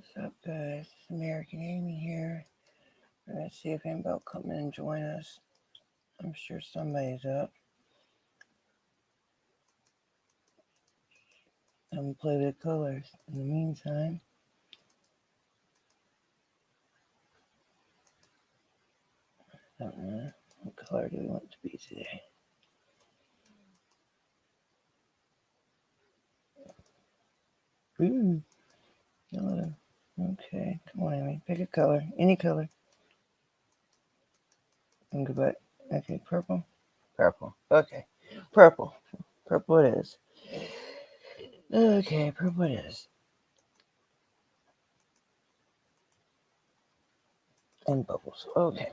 What's up, guys? It's American Amy here. Let's see if anybody will come in and join us. I'm sure somebody's up. I'm gonna play with colors. In the meantime, I don't know. What color do we want to be today? Ooh, yellow. Okay, come on, Amy. Pick a color. Any color. And go back. Okay, purple. Purple. Okay, purple. Purple it is. Okay, purple it is. And bubbles. Okay.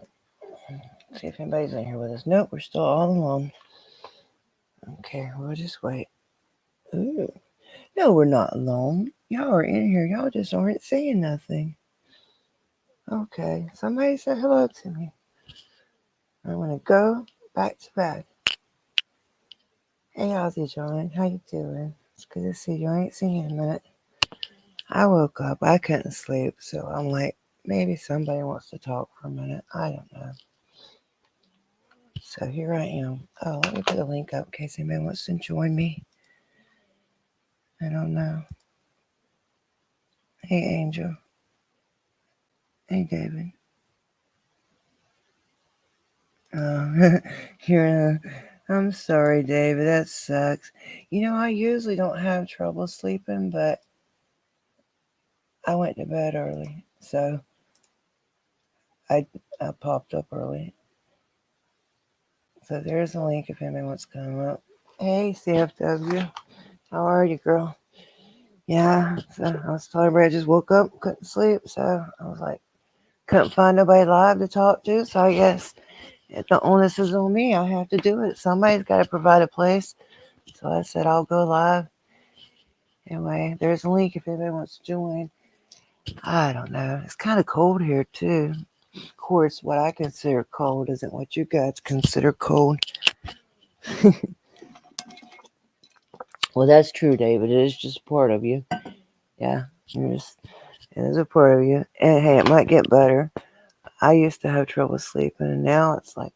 See if anybody's in here with us. Nope, we're still all alone. Okay, we'll just wait. Ooh. No, we're not alone. Y'all are in here. Y'all just aren't saying nothing. Okay, somebody say hello to me. I'm gonna go back to bed. Hey, Ozzy John, how you doing? It's good to see you. I ain't seen you in a minute. I woke up. I couldn't sleep, so I'm like, maybe somebody wants to talk for a minute. I don't know. So here I am. Oh, let me put a link up in case anybody wants to join me. I don't know. Hey, Angel. Hey, David. You're I'm sorry, David. That sucks. I usually don't have trouble sleeping, but I went to bed early, so I, I popped up early. So there's a link if anybody wants to come up. Hey, CFW. How are you, girl? Yeah, so I was telling everybody I just woke up, couldn't sleep, so I was like, couldn't find nobody live to talk to, so I guess if the onus is on me, I have to do it. Somebody's got to provide a place. So I said I'll go live. Anyway, there's a link if anybody wants to join. I don't know. It's kind of cold here too. Of course, what I consider cold isn't what you guys consider cold. Well, that's true, David. It is just part of you. Yeah, it is a part of you. And hey, it might get better. I used to have trouble sleeping, and now it's like,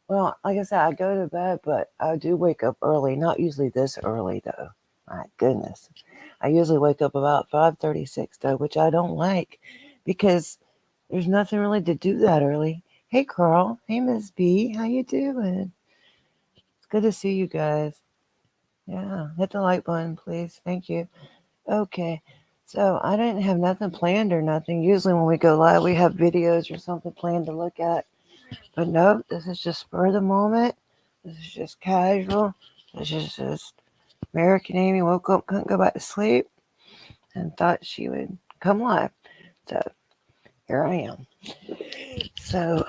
well, like I said, I go to bed, but I do wake up early. Not usually this early though. My goodness. I usually wake up about 5:36 though, which I don't like because there's nothing really to do that early. Hey Carl, hey Miss B, how you doing? It's good to see you guys. Yeah, hit the like button, please. Thank you. Okay, so I didn't have nothing planned or nothing. Usually when we go live, we have videos or something planned to look at. But nope, this is just spur of the moment. This is just casual. This is just American Amy woke up, couldn't go back to sleep, and thought she would come live. So here I am. So,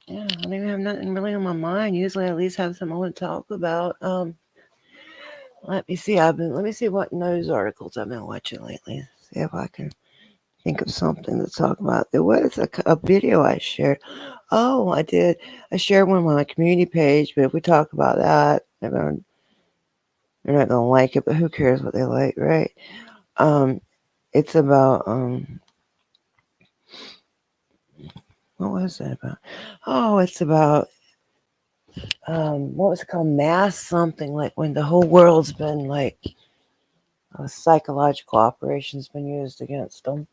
yeah, I don't even have nothing really on my mind. Usually I at least have something I want to talk about. Let me see what news articles I've been watching lately. See if I can think of something to talk about. There was a video I shared. Oh, I did. I shared one on my community page, but if we talk about that, they're not gonna like it. But who cares what they like, right? Um, it's about what was it about? Oh, it's about what was it called? Mass something, like when the whole world's been like psychological operations been used against them.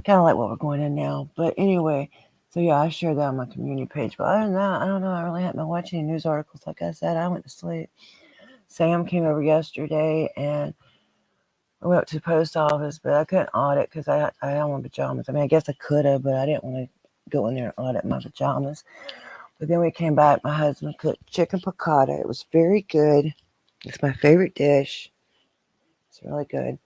Kind of like what we're going in now. But anyway, so yeah, I shared that on my community page. But other than that, I don't know. I really haven't been watching any news articles. Like I said, I went to sleep. Sam came over yesterday and I went up to the post office, but I couldn't audit because I had my pajamas. I mean, I guess I could have, but I didn't want to go in there and audit my pajamas. But then we came back. My husband cooked chicken piccata. It was very good. It's my favorite dish. It's really good.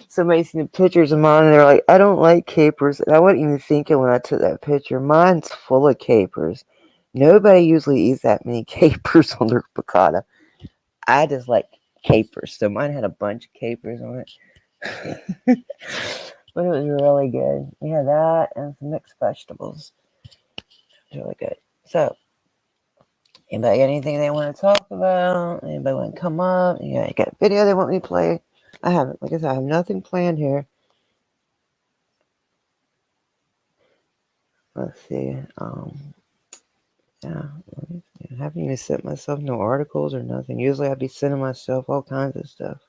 Somebody seen the pictures of mine and they're like, I don't like capers. And I wasn't even thinking when I took that picture. Mine's full of capers. Nobody usually eats that many capers on their piccata. I just like capers. So mine had a bunch of capers on it. But it was really good. We had that and some mixed vegetables. It was really good. So, anybody got anything they want to talk about? Anybody want to come up? Yeah, got a video they want me to play? I haven't. Like I said, I have nothing planned here. Let's see. Yeah. I haven't even sent myself no articles or nothing. Usually I'd be sending myself all kinds of stuff.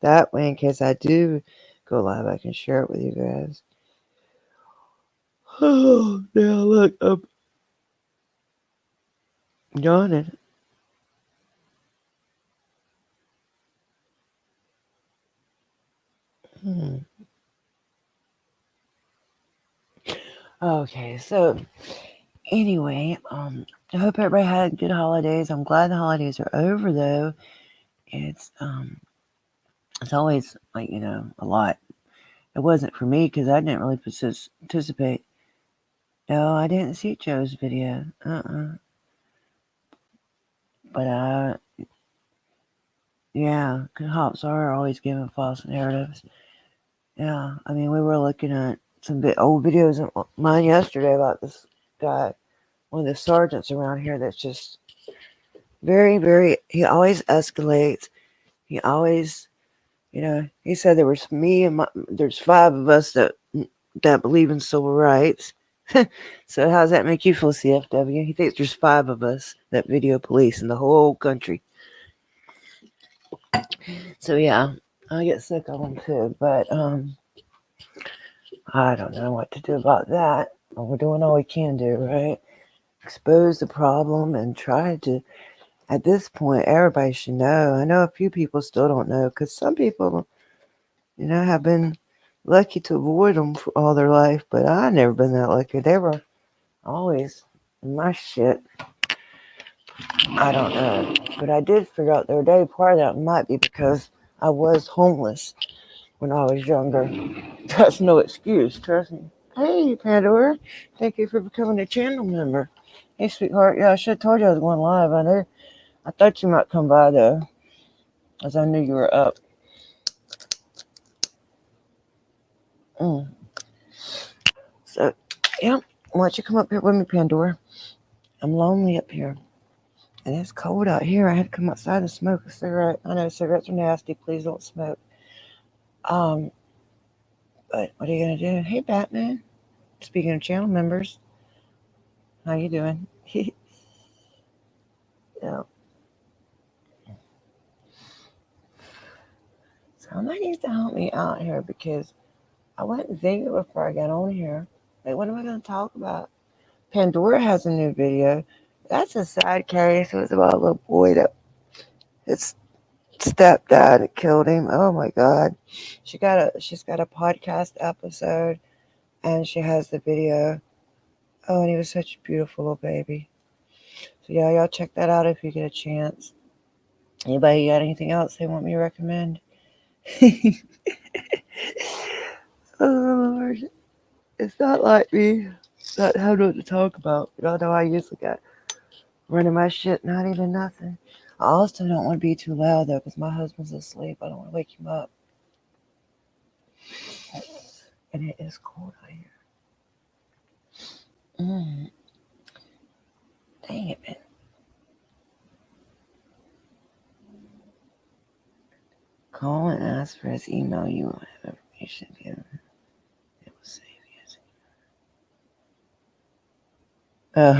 That way, in case I do go live, I can share it with you guys. Oh, now look, I'm yawning. Hmm. Okay, so anyway, I hope everybody had good holidays. I'm glad the holidays are over though. It's it's always like a lot. It wasn't for me because I didn't really participate. No, I didn't see Joe's video. But yeah, cops are always giving false narratives. Yeah, I mean we were looking at some old videos of mine yesterday about this guy, one of the sergeants around here that's just very, very. He always escalates. He always, he said there was me and there's 5 of us that believe in civil rights. So how does that make you feel, CFW? He thinks there's 5 of us that video police in the whole country. So yeah, I get sick of them too, but I don't know what to do about that. We're doing all we can do, right? Expose the problem and try to. At this point, everybody should know. I know a few people still don't know because some people, have been lucky to avoid them for all their life, but I never been that lucky. They were always in my shit. I don't know. But I did figure out the other day part of that might be because I was homeless when I was younger. That's no excuse, trust me. Hey, Pandora. Thank you for becoming a channel member. Hey, sweetheart. Yeah, I should have told you I was going live. I thought you might come by, though, as I knew you were up. Mm. So, yeah, why don't you come up here with me, Pandora? I'm lonely up here. And it's cold out here. I had to come outside and smoke a cigarette. I know cigarettes are nasty. Please don't smoke. Um, but what are you gonna do? Hey, Batman. Speaking of channel members, how you doing? Yeah. Somebody needs to help me out here because I wasn't thinking before I got on here. Like, what am I gonna talk about? Pandora has a new video. That's a sad case. It was about a little boy that his stepdad had killed him. Oh my God. She's got a podcast episode and she has the video. Oh, and he was such a beautiful little baby. So yeah, y'all check that out if you get a chance. Anybody got anything else they want me to recommend? Oh Lord, it's not like me not having what to talk about. Y'all know I usually got running my shit, not even nothing. I also don't want to be too loud though, because my husband's asleep. I don't want to wake him up. And it is cold out here. Dang it, man. Call and ask for his email. You will have information given. It will save you. Oh,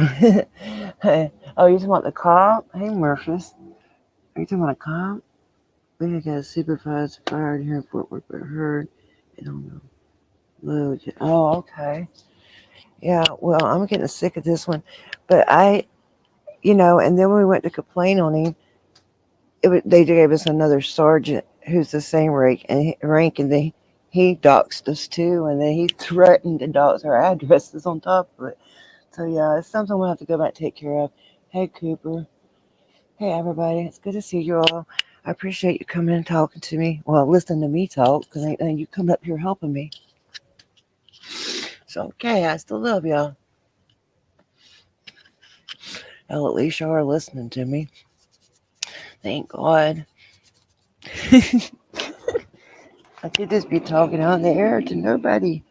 hey. Oh, you talking about the cop? Hey, Murphys. Are you talking about a cop? We had got a supervisor fired here in Fort Worth, but heard it on the load. Oh, okay. Yeah, well, I'm getting sick of this one. But and then when we went to complain on him, they gave us another sergeant who's the same rank, and he doxed us too, and then he threatened to dox our addresses on top of it. So yeah, it's something we'll have to go back and take care of. Hey, Cooper. Hey, everybody. It's good to see you all. I appreciate you coming and talking to me. Well, listening to me talk, because you come up here helping me. So, okay, I still love y'all. Hell, at least y'all are listening to me. Thank God. I could just be talking out in the air to nobody.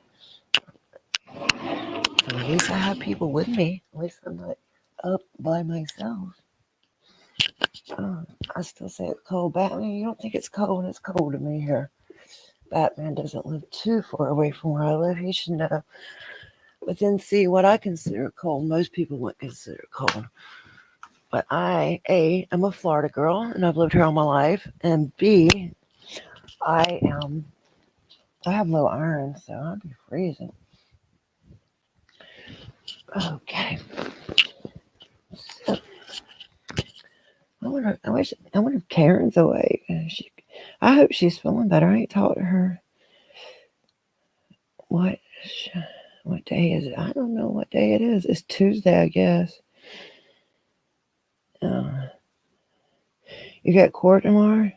But at least I have people with me. At least I'm not up by myself. I still say it's cold. Batman, you don't think it's cold? It's cold to me here. Batman doesn't live too far away from where I live. He should know. But then see what I consider cold. Most people wouldn't consider cold. But A, I'm a Florida girl, and I've lived here all my life. And B, I am, I have low iron, so I'd be freezing. Okay. So, I wonder if Karen's awake. I hope she's feeling better. I ain't talked to her. What day is it? I don't know what day it is. It's Tuesday, I guess. You got court tomorrow?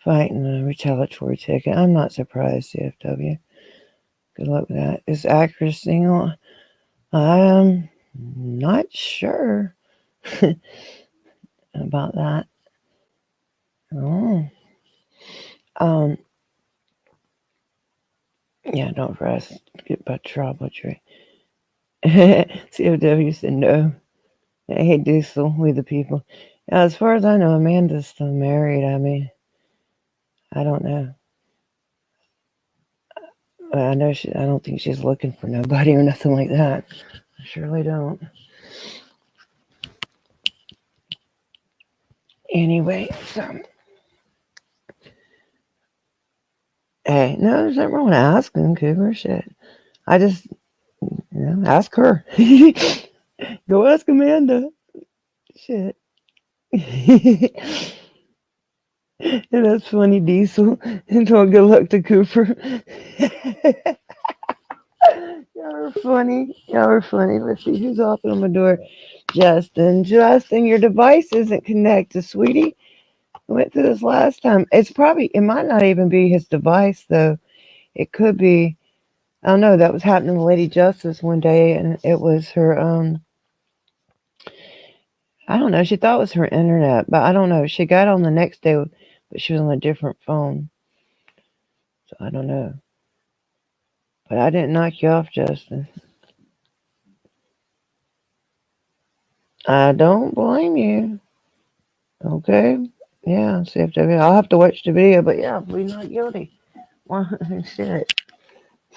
Fighting a retaliatory ticket. I'm not surprised, CFW. Good luck with that. Is Actress single? I'm not sure about that. Oh. Yeah, don't press. Get by trouble-tree. CFW said no. Hey, Diesel, we the people. Now, as far as I know, Amanda's still married. I mean, I don't know. I know I don't think she's looking for nobody or nothing like that. I surely don't. Anyway, so. Hey, no, there's nothing wrong with asking, Cooper. Shit. I just, ask her. Go ask Amanda. Shit. And that's funny, Diesel. And so good luck to Cooper. Y'all are funny. Let's see who's open on my door. Justin, your device isn't connected, sweetie. I went through this last time. It might not even be his device, though. It could be, I don't know, that was happening to Lady Justice one day, and it was her, I don't know, she thought it was her internet, but I don't know. She got on the next day, but she was on a different phone. So I don't know. But I didn't knock you off, Justin. I don't blame you. Okay? Yeah, CFW. I'll have to watch the video, but yeah, plead not guilty. Well, shit.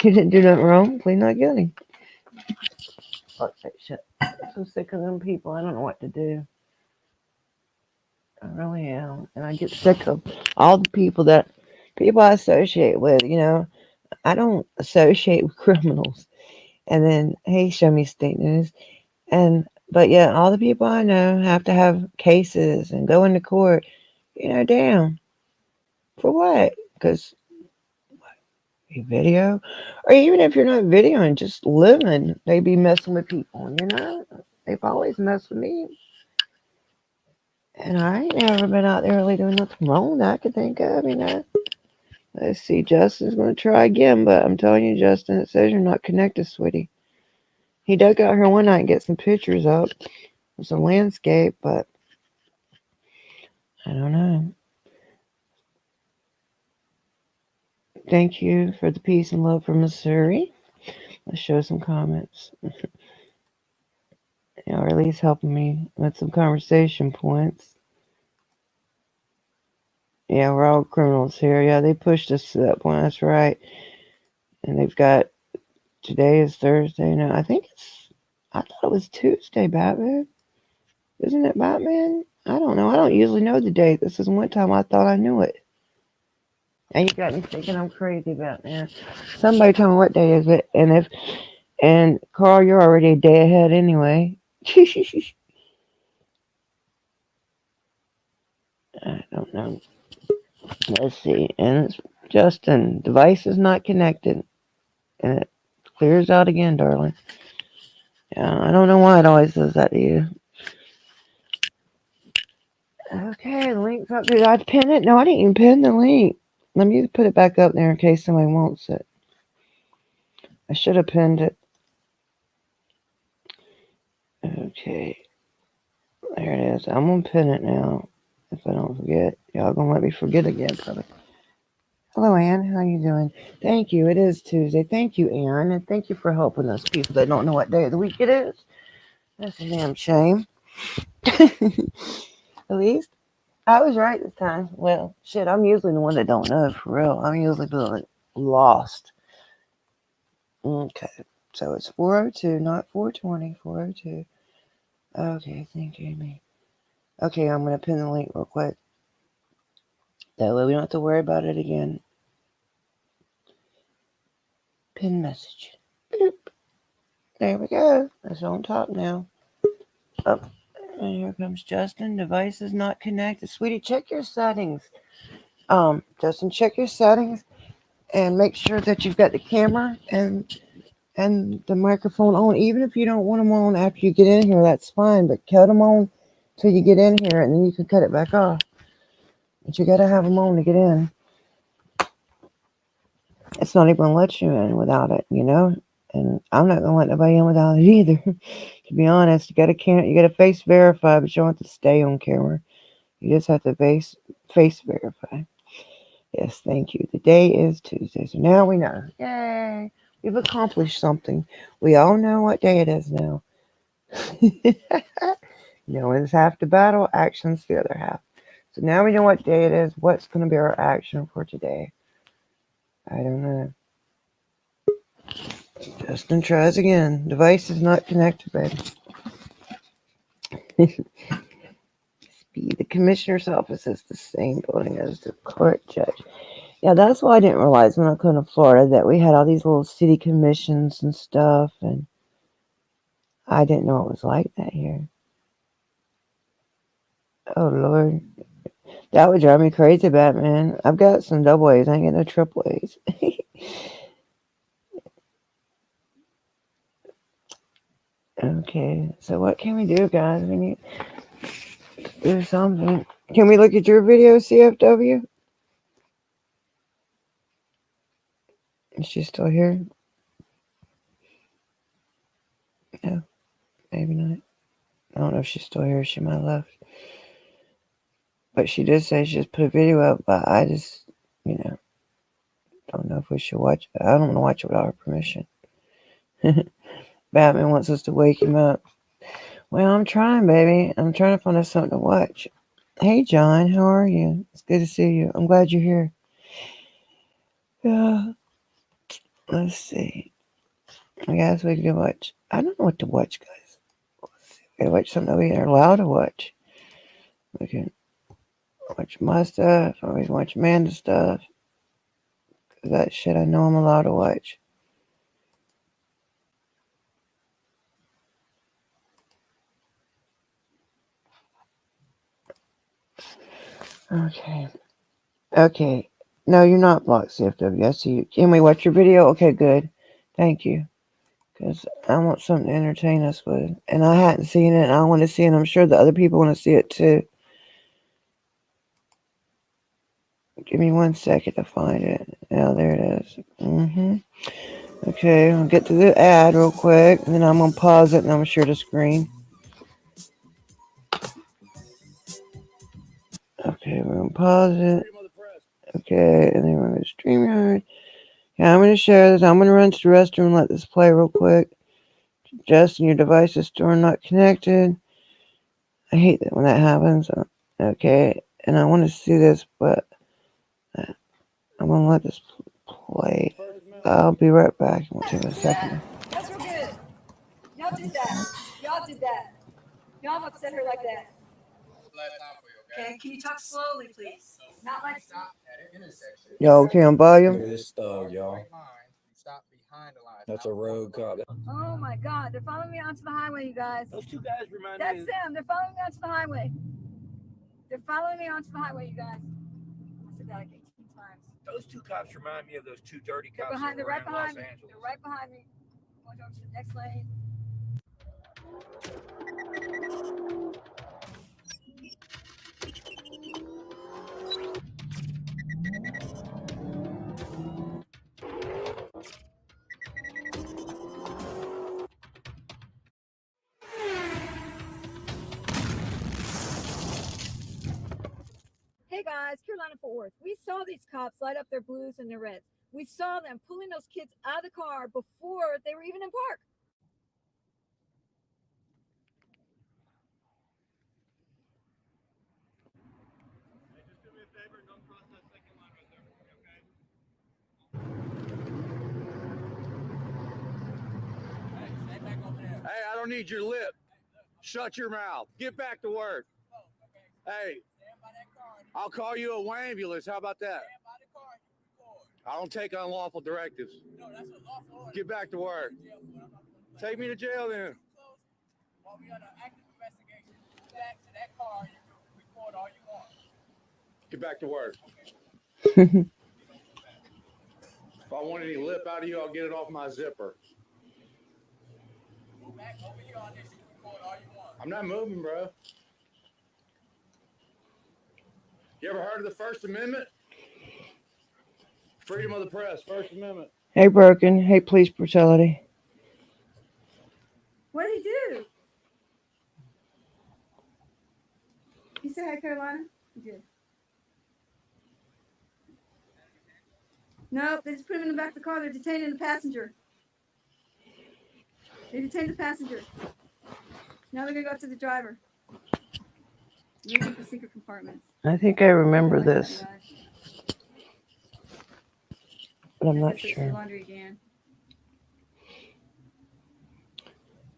You didn't do nothing wrong. Plead not guilty. Fuck that shit. I'm so sick of them people. I don't know what to do. I really am. And I get sick of all the people I associate with, I don't associate with criminals. And then, hey, show me state news. But yeah, all the people I know have to have cases and go into court. Damn. For what? Because you video, or even if you're not videoing, just living, they be messing with people. They've always messed with me, and I ain't never been out there really doing nothing wrong that I could think of. Let's see, Justin's gonna try again, but I'm telling you, Justin, it says you're not connected, sweetie. He dug out here one night and get some pictures up of some landscape, but I don't know. Thank you for the peace and love from Missouri. Let's show some comments. Or at least helping me with some conversation points. Yeah, we're all criminals here. Yeah, they pushed us to that point. That's right. And they've got, today is Thursday now. I thought it was Tuesday, Batman. Isn't it Batman? I don't know. I don't usually know the date. This is one time I thought I knew it. And you got me thinking I'm crazy, Batman. Somebody tell me what day is it. And Carl, you're already a day ahead anyway. I don't know. Let's see. And it's Justin, device is not connected. And it clears out again, darling. Yeah, I don't know why it always does that to you. Okay, the link's up. Did I pin it? No, I didn't even pin the link. Let me put it back up there in case somebody wants it. I should have pinned it. Okay. There it is. I'm going to pin it now. If I don't forget. Y'all going to let me forget again, probably. Hello, Ann. How you doing? Thank you. It is Tuesday. Thank you, Ann. And thank you for helping those people that don't know what day of the week it is. That's a damn shame. At least I was right this time. Well, shit, I'm usually the one that don't know for real. I'm usually feeling lost. Okay, so it's 4:02, not 4:20. 4:02. Okay, thank you, Amy. Okay, I'm gonna pin the link real quick. That way we don't have to worry about it again. Pin message. Boop. There we go. It's on top now. Up. And here comes Justin. Device is not connected. Sweetie, check your settings. Justin, check your settings and make sure that you've got the camera and the microphone on. Even if you don't want them on after you get in here, that's fine. But cut them on till you get in here, and then you can cut it back off. But you gotta have them on to get in. It's not even gonna let you in without it, you know. And I'm not gonna let nobody in without it either. To be honest, you gotta face verify, but you don't have to stay on camera. You just have to face verify. Yes, thank you. The day is Tuesday, so now we know. Yay! We've accomplished something. We all know what day it is now. Knowing's half the battle, action's the other half. So now we know what day it is. What's going to be our action for today? I don't know. Justin tries again. Device is not connected, baby. The commissioner's office is the same building as the court judge. Yeah, that's why I didn't realize when I came to Florida that we had all these little city commissions and stuff, and I didn't know it was like that here. Oh, Lord. That would drive me crazy, Batman. I've got some double A's. I ain't got no triple A's. Okay, so what can we do, guys? We need to do something. Can we look at your video, CFW? Is she still here? No, maybe not. I don't know if she's still here. She might have left. But she did say she just put a video up, but I just, don't know if we should watch it. I don't want to watch it without her permission. Batman wants us to wake him up. Well, I'm trying, baby. I'm trying to find us something to watch. Hey, John, how are you? It's good to see you. I'm glad you're here. Let's see. I guess we can watch. I don't know what to watch, guys. Let's see. We gotta watch something that we are allowed to watch. We can watch my stuff, or we can watch Amanda's stuff. Cause that shit I know I'm allowed to watch. Okay. Okay. No, you're not blocked, CFW. I see you. Can we watch your video? Okay, good. Thank you. Because I want something to entertain us with. And I hadn't seen it, and I want to see it. And I'm sure the other people want to see it too. Give me 1 second to find it. Oh, there it is. Okay, I'll get to the ad real quick, and then I'm going to pause it, and I'm going to share the screen. Okay, we're going to pause it. Okay, and then we're going to StreamYard. Yeah, I'm going to share this. I'm going to run to the restroom and let this play real quick. Justin, your device is still not connected. I hate that when that happens. Okay, and I want to see this, but I'm going to let this play. I'll be right back. It won't take a second. That's real good. Y'all did that. Y'all did that. Y'all upset her like that. Okay, can you talk slowly, please? Not like stop at an intersection. Yo, okay, on volume. Look at this thug, y'all. That's a road cop. Oh my God, they're following me onto the highway, you guys. Those two guys remind me. That's them. They're following me onto the highway. They're following me onto the highway, you guys. I said that like 18 times. Those two cops remind me of those two dirty They're cops behind. They're right in behind Los me. Angeles. They're right behind me. Going over to the next lane. Hey guys, Carolina Fort Worth. We saw these cops light up their blues and their reds. We saw them pulling those kids out of the car before they were even in park. Hey, I don't need your lip. Shut your mouth. Get back to work. Hey, I'll call you a ambulance. How about that? I don't take unlawful directives. No, that's a lawful order. Get back to work. Take me to jail then. While we under active investigation, go back to that car and you can record all you want. Get back to work. If I want any lip out of you, I'll get it off my zipper. Go back over here on this. You can record all you want. I'm not moving, bro. You ever heard of the First Amendment? Freedom of the press, First Amendment. Hey, Broken. Hey, police brutality. What did he do? You say hi, Carolina? He did. Nope, they just put him in the back of the car. They're detaining the passenger. They detained the passenger. Now they're going to go up to the driver. Looking for secret compartments. I think I remember this, but I'm not sure. Laundry again.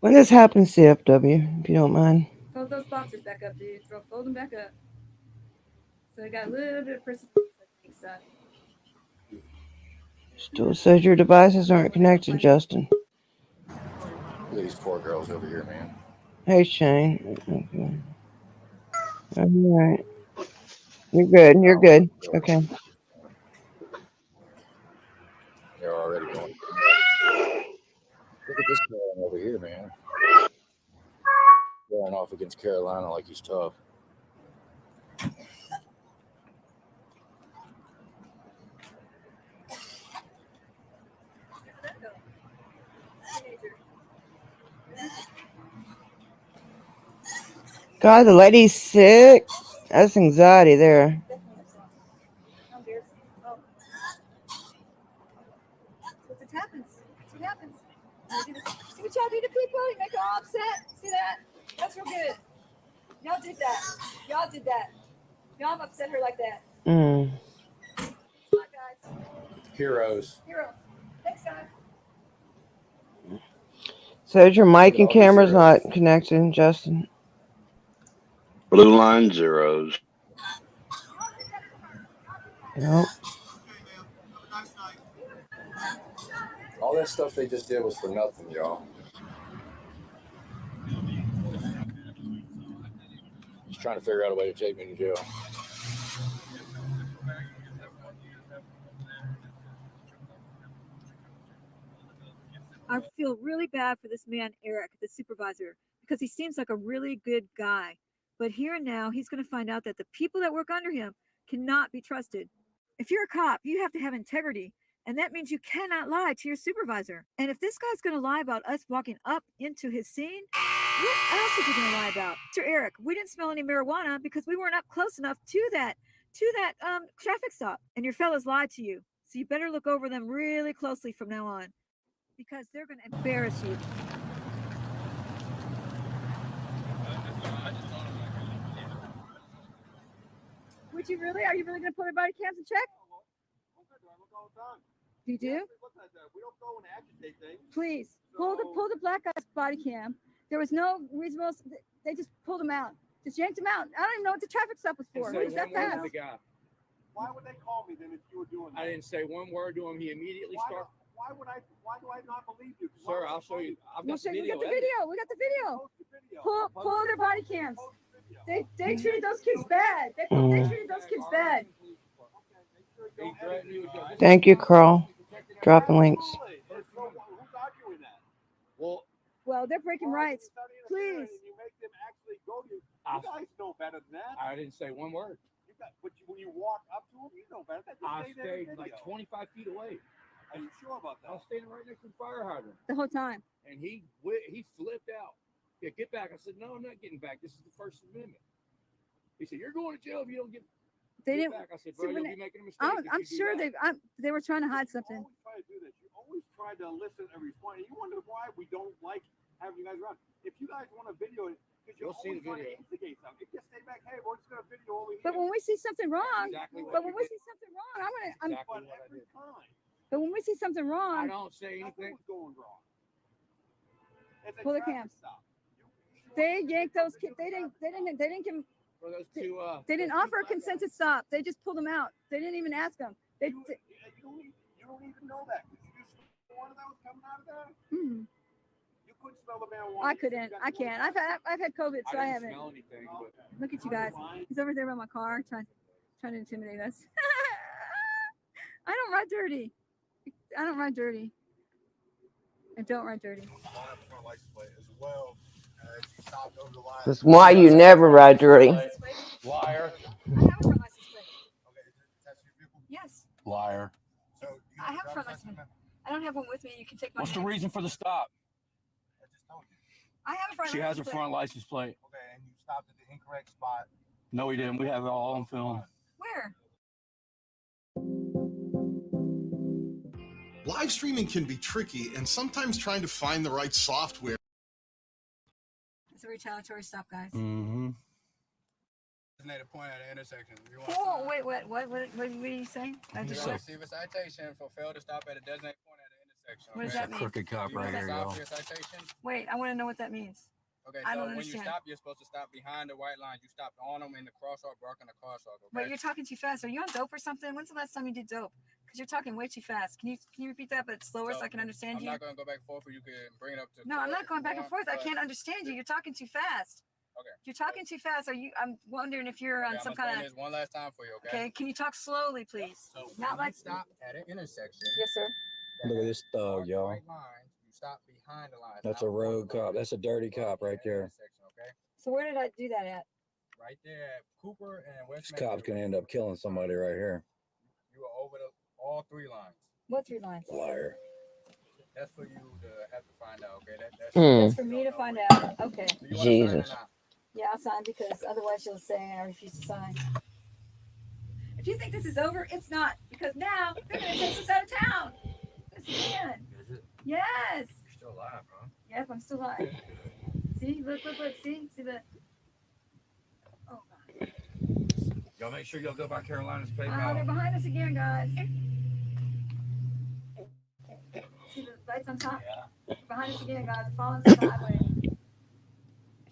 When this happens, CFW, if you don't mind. Fold those boxes back up, dude. Fold them back up. So they got a little bit of person stuff. Still says your devices aren't connected, Justin. Look at these poor girls over here, man. Hey, Shane. Okay. All right. You're good. You're good. Okay. They're already going. Look at this guy over here, man. Going off against Carolina like he's tough. God, the lady's sick. That's anxiety there. What happens? That's what happens. See what y'all do to people? You make them all upset. See that? That's real good. Y'all did that. Y'all did that. Y'all upset her like that. Mm. Come on, guys. Heroes. Hero. Thanks, guys. Says your mic and camera's not connected, Justin. Blue line zeros. Nope. All that stuff they just did was for nothing, y'all. Just trying to figure out a way to take me to jail. I feel really bad for this man, Eric, the supervisor, because he seems like a really good guy. But here and now, he's going to find out that the people that work under him cannot be trusted. If you're a cop, you have to have integrity. And that means you cannot lie to your supervisor. And if this guy's going to lie about us walking up into his scene, what else is he going to lie about? Mr. Eric, we didn't smell any marijuana because we weren't up close enough to that traffic stop. And your fellas lied to you. So you better look over them really closely from now on, because they're going to embarrass you. Would you really? Are you really going to put our body cams in check? You do? We don't go and agitate things. Please pull the black guy's body cam. There was no reasonable. They just pulled him out. Just yanked him out. I don't even know what the traffic stop was for. What is that fast? Why would they call me then if you were doing that? I didn't say one word to him. He immediately started. Why do I not believe you? Sir, I'll show you. I've got the We video. got the video. We got the video. Pull their body cams. They treated those kids bad. They treated those kids bad. Thank you, Carl. Dropping links. Who's arguing that? Well, they're breaking rights. Please. You make them actually go to you. You guys know better than that. I didn't say one word. But when you walk up to them, you know better. I stayed like 25 feet away. Are you sure about that? I was standing right next to the fire hydrant. The whole time. And he flipped out. Yeah, get back. I said, no, I'm not getting back. This is the First Amendment. He said, you're going to jail if you don't get back. I said, bro, you'll be making a mistake. I'm sure they were trying to hide something. You always try to do this. You always try to listen and respond. And you wonder why we don't like having you guys around. If you guys want a video, because you're always trying to instigate something. If you stay back, hey, we're just gonna video over here. But when we see something wrong, Exactly what but when you we did. see something wrong, Exactly what I Every did. time, but when we see something I wrong, don't say nothing anything. was going wrong. It's a Pull the traffic cam. stop. they yanked those kids. They didn't give. For those two, They didn't offer a consented stop. They just pulled them out. They didn't even ask them. You don't even know that. You just one of those coming out of there. Hmm. You couldn't smell the marijuana. I couldn't. I can't. I've had COVID, so I I didn't haven't. smell anything, but Look at you guys. He's over there by my car trying to intimidate us. I don't ride dirty. I don't ride dirty. I don't ride dirty. That's why you never ride dirty. Liar. I have a front license plate. Yes, Liar. I have a front license plate. I don't have one with me. You can take my. What's the reason for the stop? I have a front She has license a plate. front license plate. Okay, and you stopped at the incorrect spot. No, we didn't. We have it all on film. Where? Live streaming can be tricky, and sometimes trying to find the right software. It's a retaliatory stop, guys. Mm-hmm. Designated point at the intersection. You Oh, wait, what are you saying? I just want to receive a citation for fail to stop at a designated point at the intersection. What does okay? that mean? Crooked cop You right want to here, stop y'all. for your citation? Wait, I want to know what that means. Okay, I so don't when you understand. stop, you're supposed to stop behind the white lines. You stop on them in the crosswalk, blocking the crosswalk. Okay. Wait, you're talking too fast. Are you on dope or something? When's the last time you did dope? Because you're talking way too fast. Can you repeat that but slower so I can understand I'm you? not going to go back and forth, or you can bring it up to. No, I'm not going back and forth. I but- can't understand you. You're talking too fast. Okay. You're talking too fast. I'm wondering if you're on Okay, some I'm gonna kind explain this one last time for you, of. okay? Okay, can you talk slowly, please? So Not when like. you stop at an intersection. Yes, sir. that Look at has this thug, marked y'all. white lines, you stop behind the lines. That's not a on the road lines. cop. That's a dirty cop right there. Intersection, okay? So where did I do that at? Right there at Cooper and West. This cop's gonna end up killing somebody right here. You are over all three lines. What 3 lines? Liar. That's for you to have to find out, okay? That's for me to find out. Okay. Do you want to sign or Jesus. not? Yeah, I'll sign because otherwise you'll say I refuse to sign. If you think this is over, it's not. Because now they're going to chase us out of town. Yes, man. is it? Yes. You're still alive, huh? Yep, I'm still alive. See, look. See the. Oh, God. Y'all make sure y'all go by Carolina's Oh, they're PayPal. behind us again, guys. See the lights on top? Yeah. They're behind us again, guys. They're following us to the highway.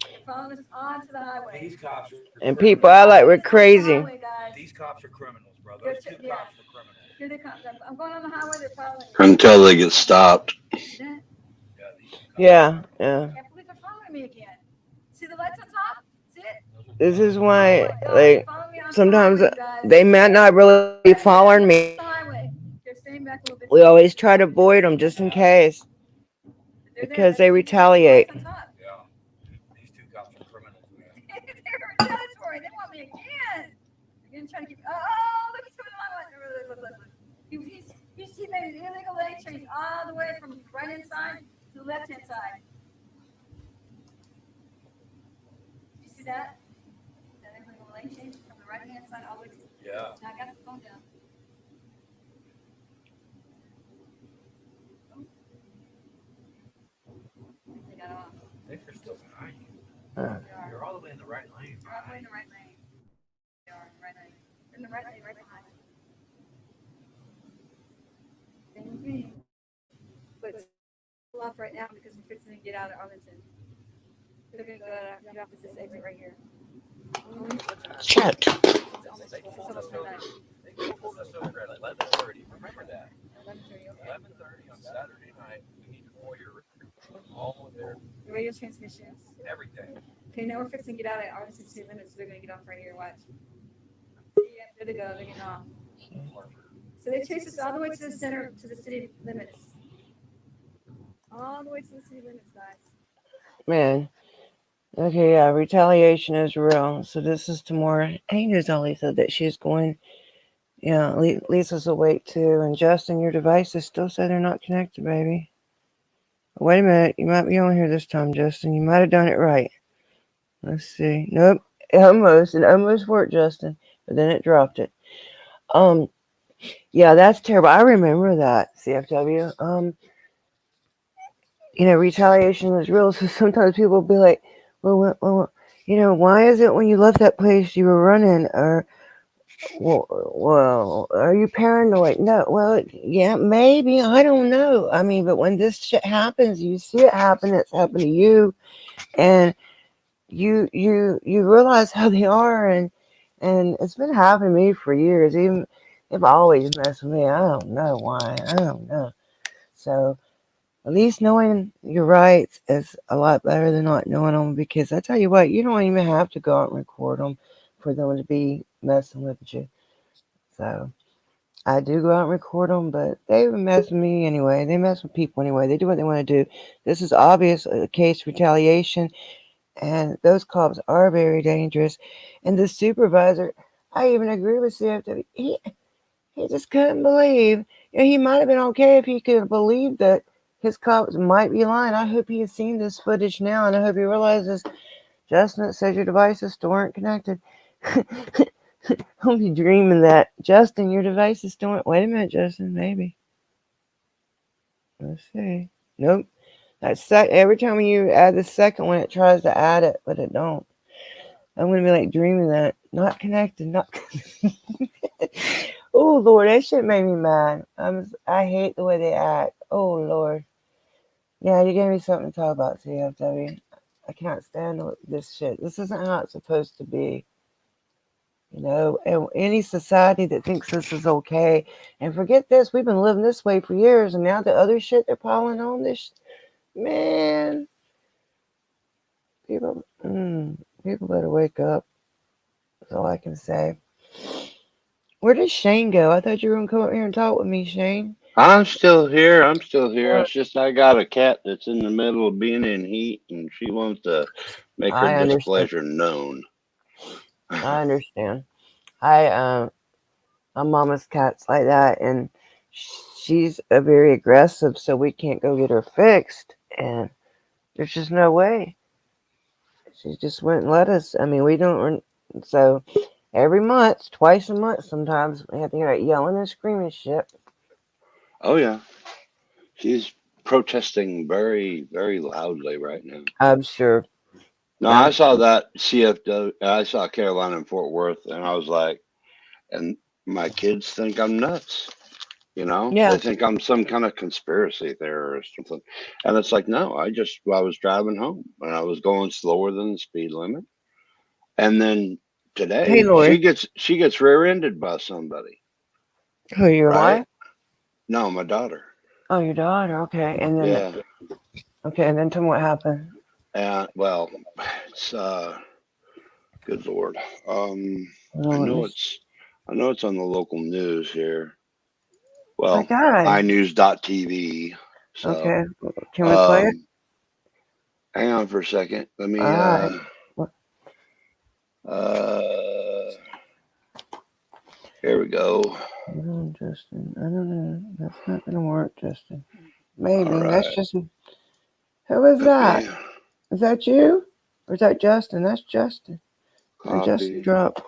They're following us onto the highway. These cops are And people I like, we're crazy. Highway, guys. These cops are criminals, bro. Those Those two- two yeah. cops are criminals. Here they come. I'm going on the highway. They're following me. Until they get stopped. Yeah, these two cops. Yeah. I can't believe they're following me again. See the lights on top? See it? This is Oh why, my God, like, they're following me onto the sometimes highway, guys. they might not really be following me. The highway. They're staying back a little bit. We always try to avoid them just in case. They're there. because I they see the retaliate. lights on top. Yeah. These two cops are criminals, man. They're retaliatory. They want me again. They're gonna try to keep. Oh, look, he's coming my way. Look. He made an illegal lane change all the way from the right hand side to the left hand side. Did you see that? That illegal lane change from the right hand side all the way to. Yeah. Now I got the phone down. They got off. I think they're still behind you. They are. You're all the way in the right lane. They're all the way in the right lane. They are in the right lane. They're in the right lane, right behind me. Same thing. But it's off right now because we're fixing to get out of Arlington. They're gonna go get off this exit right here. Shut. It's almost midnight. They pulled us over at 11:30. Remember that. 11:30, okay. 11:30 on Saturday night. We need to FOIA all of their The radio transmissions. everything. Okay, now we're fixing to get out of Arlington city limits, so they're gonna get off right here. Watch. See, yeah, there they go. They're getting off. So they chased us all the way to the center, to the city limits. All the way to the city limits, guys. Man. Okay, yeah, retaliation is real. So this is tomorrow. Hey, News Ollie said that she's going. Yeah, Lisa's awake too. And Justin, your devices still say they're not connected, baby. Wait a minute. You might be on here this time, Justin. You might have done it right. Let's see. Nope. It almost worked, Justin. But then it dropped it. Yeah, that's terrible. I remember that, CFW. Retaliation is real. So sometimes people will be like, well, Why is it when you left that place you were running, or well, are you paranoid? No, well, yeah, maybe, I don't know. I mean, but when this shit happens, you see it happen. It's happened to you, and you realize how they are, and it's been happening to me for years. Even if always mess with me, I don't know why. I don't know. So at least knowing your rights is a lot better than not knowing them, because I tell you what, you don't even have to go out and record them for them to be messing with you. So I do go out and record them, but they mess with me anyway. They mess with people anyway. They do what they want to do. This is obvious a case retaliation, and those cops are very dangerous. And the supervisor, I even agree with CFW. He just couldn't believe. He might have been okay if he could have believed that his cops might be lying. I hope he has seen this footage now, and I hope he realizes, Justin, it says your devices still aren't connected. I'll be dreaming that. Justin, your devices still aren't. Wait a minute, Justin, maybe. Let's see. Nope. Every time you add the second one, it tries to add it, but it don't. I'm gonna be like dreaming that. Not connected, not Oh Lord, that shit made me mad. I hate the way they act. Oh Lord. Yeah, you gave me something to talk about, CFW. I can't stand this shit. This isn't how it's supposed to be. Any society that thinks this is okay, and forget this, we've been living this way for years, and now the other shit they're piling on this, man, people, people better wake up. That's all I can say. Where did Shane go? I thought you were gonna come up here and talk with me, Shane. I'm still here. I'm still here. Uh, It's just I got a cat that's in the middle of being in heat, and she wants to make her I understand. displeasure known. I understand. I my mama's cat's like that, and she's a very aggressive, so we can't go get her fixed, and there's just no way. She just wouldn't let us. I mean, we don't. So every month, twice a month, sometimes we have to hear it yelling and screaming shit. Oh yeah, she's protesting very, very loudly right now. I'm sure. No, I'm I saw sure. that CFW. I saw Carolina and Fort Worth, and I was like, and my kids think I'm nuts. Yeah. They think I'm some kind of conspiracy theorist or something. And it's like, no, I was driving home and I was going slower than the speed limit. And then Hey, today Lori. she gets rear-ended by somebody, Who, your right? wife? No, my daughter. Oh, your daughter. Okay. And then, Yeah. okay. And then tell me what happened. And well, it's good Lord. I Oh, let me know see. it's on the local news here. My Well, God. inews.tv. So, Okay. Can we play it? um hang on for a second. Let All me right. Well, uh here we go. no, Justin. I don't know. That's not gonna work, Justin. All Maybe. That's right. just. Who is Let that? me Is that you? Or is that Justin? That's Justin. Or Justin copy. dropped.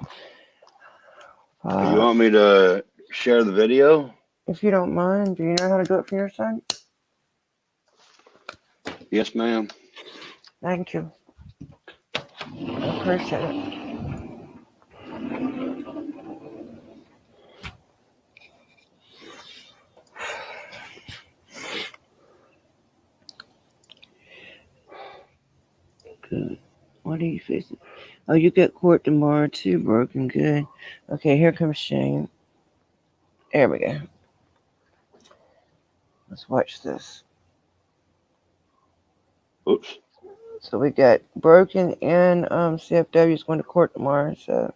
You Uh, want me to share the video? if you don't mind, do you know how to do it from your side? Yes, ma'am. Thank you. I appreciate it. Good. What are you facing? Oh, you get court tomorrow too, broken. Good. Okay, here comes Shane. There we go. Let's watch this. Oops. So we got Broken and CFW is going to court tomorrow. So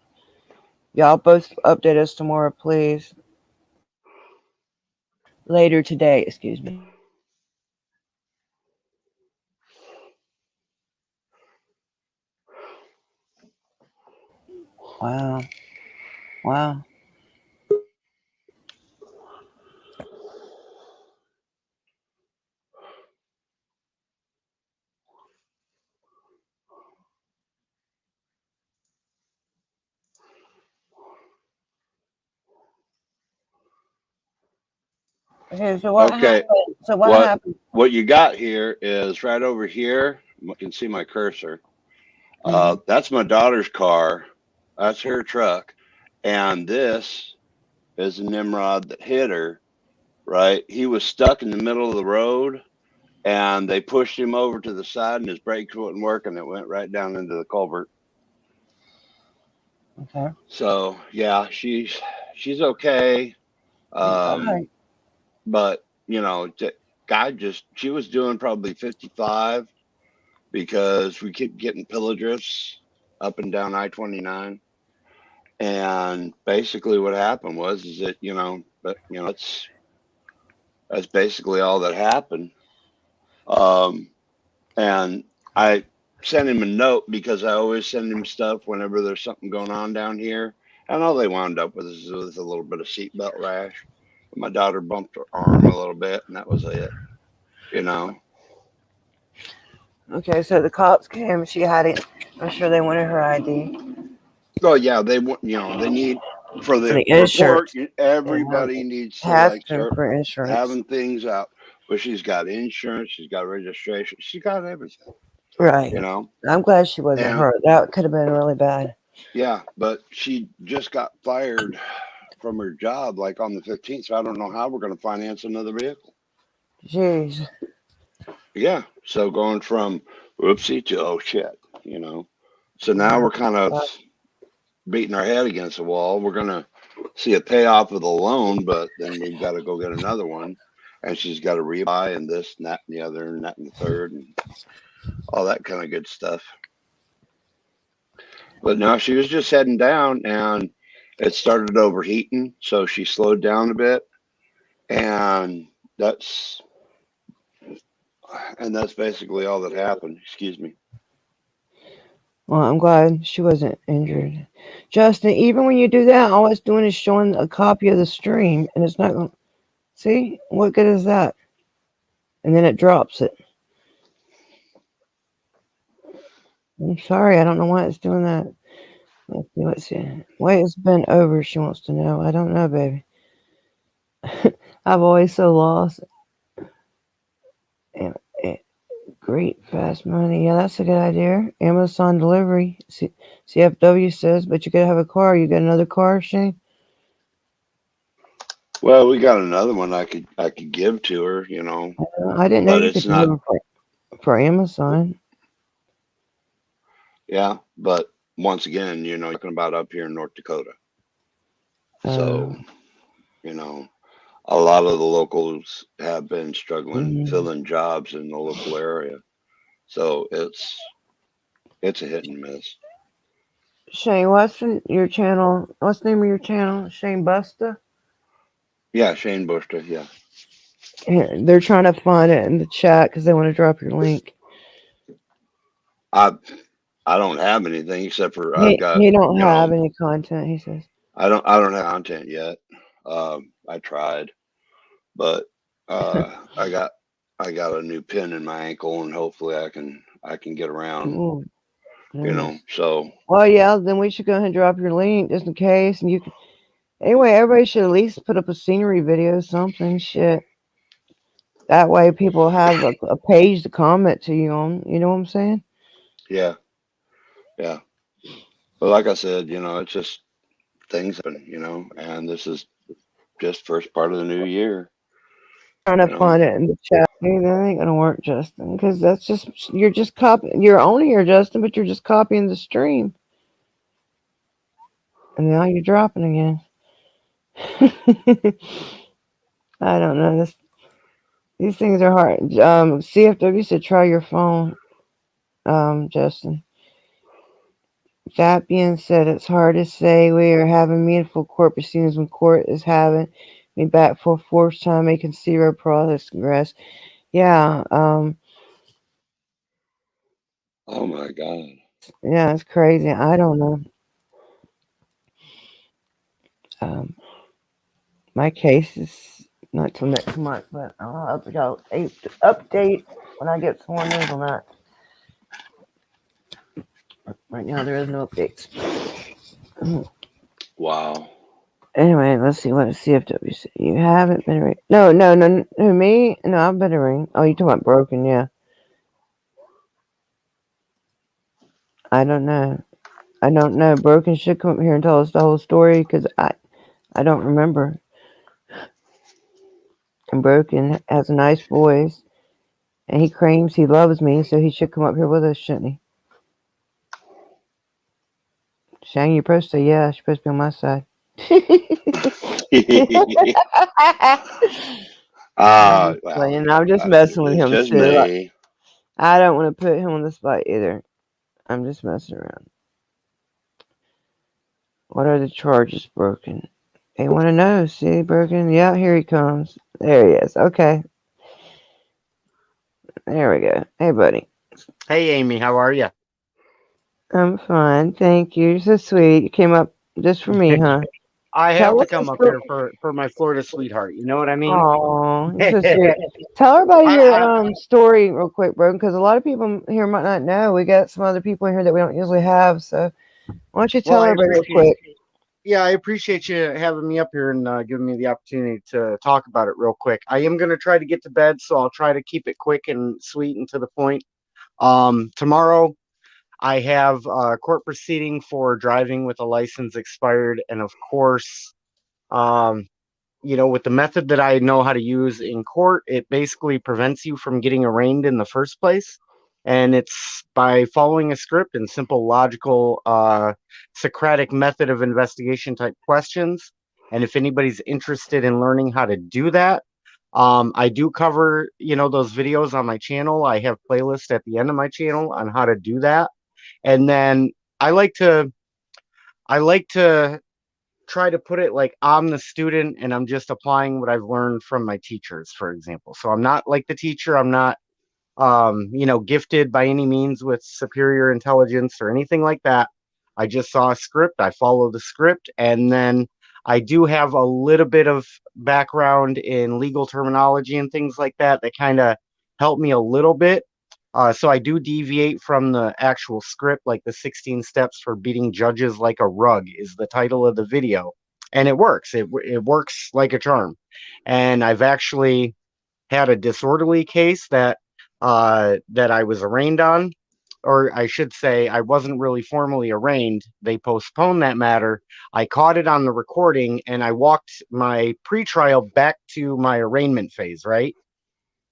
y'all both update us tomorrow, please. Later today, excuse me. Wow. Wow. Okay, so what Okay. happened? So what What happened? what you got here is right over here. You can see my cursor. That's my daughter's car. That's her truck. And this is the Nimrod that hit her, right? He was stuck in the middle of the road and they pushed him over to the side and his brakes wouldn't work and it went right down into the culvert. Okay. So yeah, she's okay. Right. But you know, she was doing probably 55 because we keep getting pillow drifts up and down I-29. And basically what happened is that, that's basically all that happened. And I sent him a note because I always send him stuff whenever there's something going on down here. And all they wound up with is a little bit of seatbelt rash. My daughter bumped her arm a little bit, and that was it. You know. Okay, so the cops came. She had it. I'm sure they wanted her ID Oh yeah, they want they need for for the the report. insurance. Everybody needs to Has like been start for insurance. having things out. But she's got insurance, she's got registration, she's got everything. Right. You know. I'm glad she wasn't hurt. That could have been really bad. Yeah, but she just got fired from her job like on the 15th. So I don't know how we're going to finance another vehicle. Jeez. Yeah. So going from whoopsie to oh shit, So now we're kind of beating our head against the wall. We're going to see a payoff of the loan, but then we've got to go get another one. And she's got to rebuy and this and that and the other and that and the third and all that kind of good stuff. But no, she was just heading down and it started overheating. So she slowed down a bit. And that's basically all that happened. Excuse me. Well, I'm glad she wasn't injured. Justin, even when you do that, all it's doing is showing a copy of the stream, and it's not going to... See? What good is that? And then it drops it. I'm sorry, I don't know why it's doing that. Let's see. Why it's been over, she wants to know. I don't know, baby. I've always so lost. And great fast money. Yeah, that's a good idea. Amazon delivery. CFW says, but you gotta have a car. You got another car, Shane? Well, we got another one I could give to her, I didn't know but you it's could not deliver for Amazon. Yeah, but once again, talking about up here in North Dakota. So, a lot of the locals have been struggling filling jobs in the local area. So it's a hit and miss. Shane, what's your channel? What's the name of your channel? Shane Busta? Yeah, Shane Buster. Yeah. They're trying to find it in the chat because they want to drop your link. I don't have anything except for He don't have any content. He says. I don't have content yet. I tried, but I got a new pin in my ankle, and hopefully I can get around. Ooh, nice. So. Well, yeah. Then we should go ahead and drop your link just in case, and you can. Anyway, everybody should at least put up a scenery video, something, shit. That way people have a page to comment to you on. You know what I'm saying? Yeah. Yeah. But like I said, it's just things happen, and this is just first part of the new year. Trying to find it in the chat. Hey, that ain't gonna work, Justin, because that's just you're just copying. You're only here, Justin, but you're just copying the stream, and now you're dropping again. I don't know. These things are hard. CFW said try your phone, Justin. That being said, it's hard to say we are having meaningful court proceedings when court is having me back for a fourth time making zero progress. Yeah. Oh my God. Yeah, it's crazy. I don't know. My case is not till next month, but I'll update when I get some more news on that. Right now, there is no updates. Wow. Anyway, let's see what a CFW said. You haven't been ring. No, me? No, I've been a ring. Oh, you talking about broken? Yeah. I don't know. I don't know. Broken should come up here and tell us the whole story because I don't remember. And Broken has a nice voice, and he claims he loves me, so he should come up here with us, shouldn't he? Shang, you're supposed to say yeah. You're supposed to be on my side. I'm just Well, playing. I'm just messing with it's him just too. me. I don't want to put him on the spot either. I'm just messing around. What are the charges, Broken? They want to know. See, Broken? Yeah, here he comes. There he is. Okay. There we go. Hey, buddy. Hey, Amy, how are you? I'm fine. Thank you. You're so sweet. You came up just for me, huh? I have Tell to us the come up story. here for my Florida sweetheart. You know what I mean? Oh, you're so I, sweet. Tell everybody your I story real quick, Broken, because a lot of people here might not know. We got some other people here that we don't usually have. So why don't you well, tell I everybody real appreciate quick? yeah, I appreciate you having me up here and giving me the opportunity to talk about it real quick. I am going to try to get to bed, so I'll try to keep it quick and sweet and to the point. Tomorrow I have a court proceeding for driving with a license expired, and of course, um, with the method that I know how to use in court, it basically prevents you from getting arraigned in the first place. And it's by following a script and simple, logical, Socratic method of investigation type questions. And if anybody's interested in learning how to do that, I do cover, those videos on my channel. I have playlists at the end of my channel on how to do that. And then I like to, I like to try to put it like I'm the student and I'm just applying what I've learned from my teachers, for example. So I'm not like the teacher. I'm not, gifted by any means with superior intelligence or anything like that. I just saw a script. I follow the script. And then I do have a little bit of background in legal terminology and things like that that kind of help me a little bit. So I do deviate from the actual script, like the 16 steps for beating judges like a rug is the title of the video. And it works. It works like a charm. And I've actually had a disorderly case that I was arraigned on, or I should say, I wasn't really formally arraigned. They postponed that matter. I caught it on the recording, and I walked my pretrial back to my arraignment phase. Right?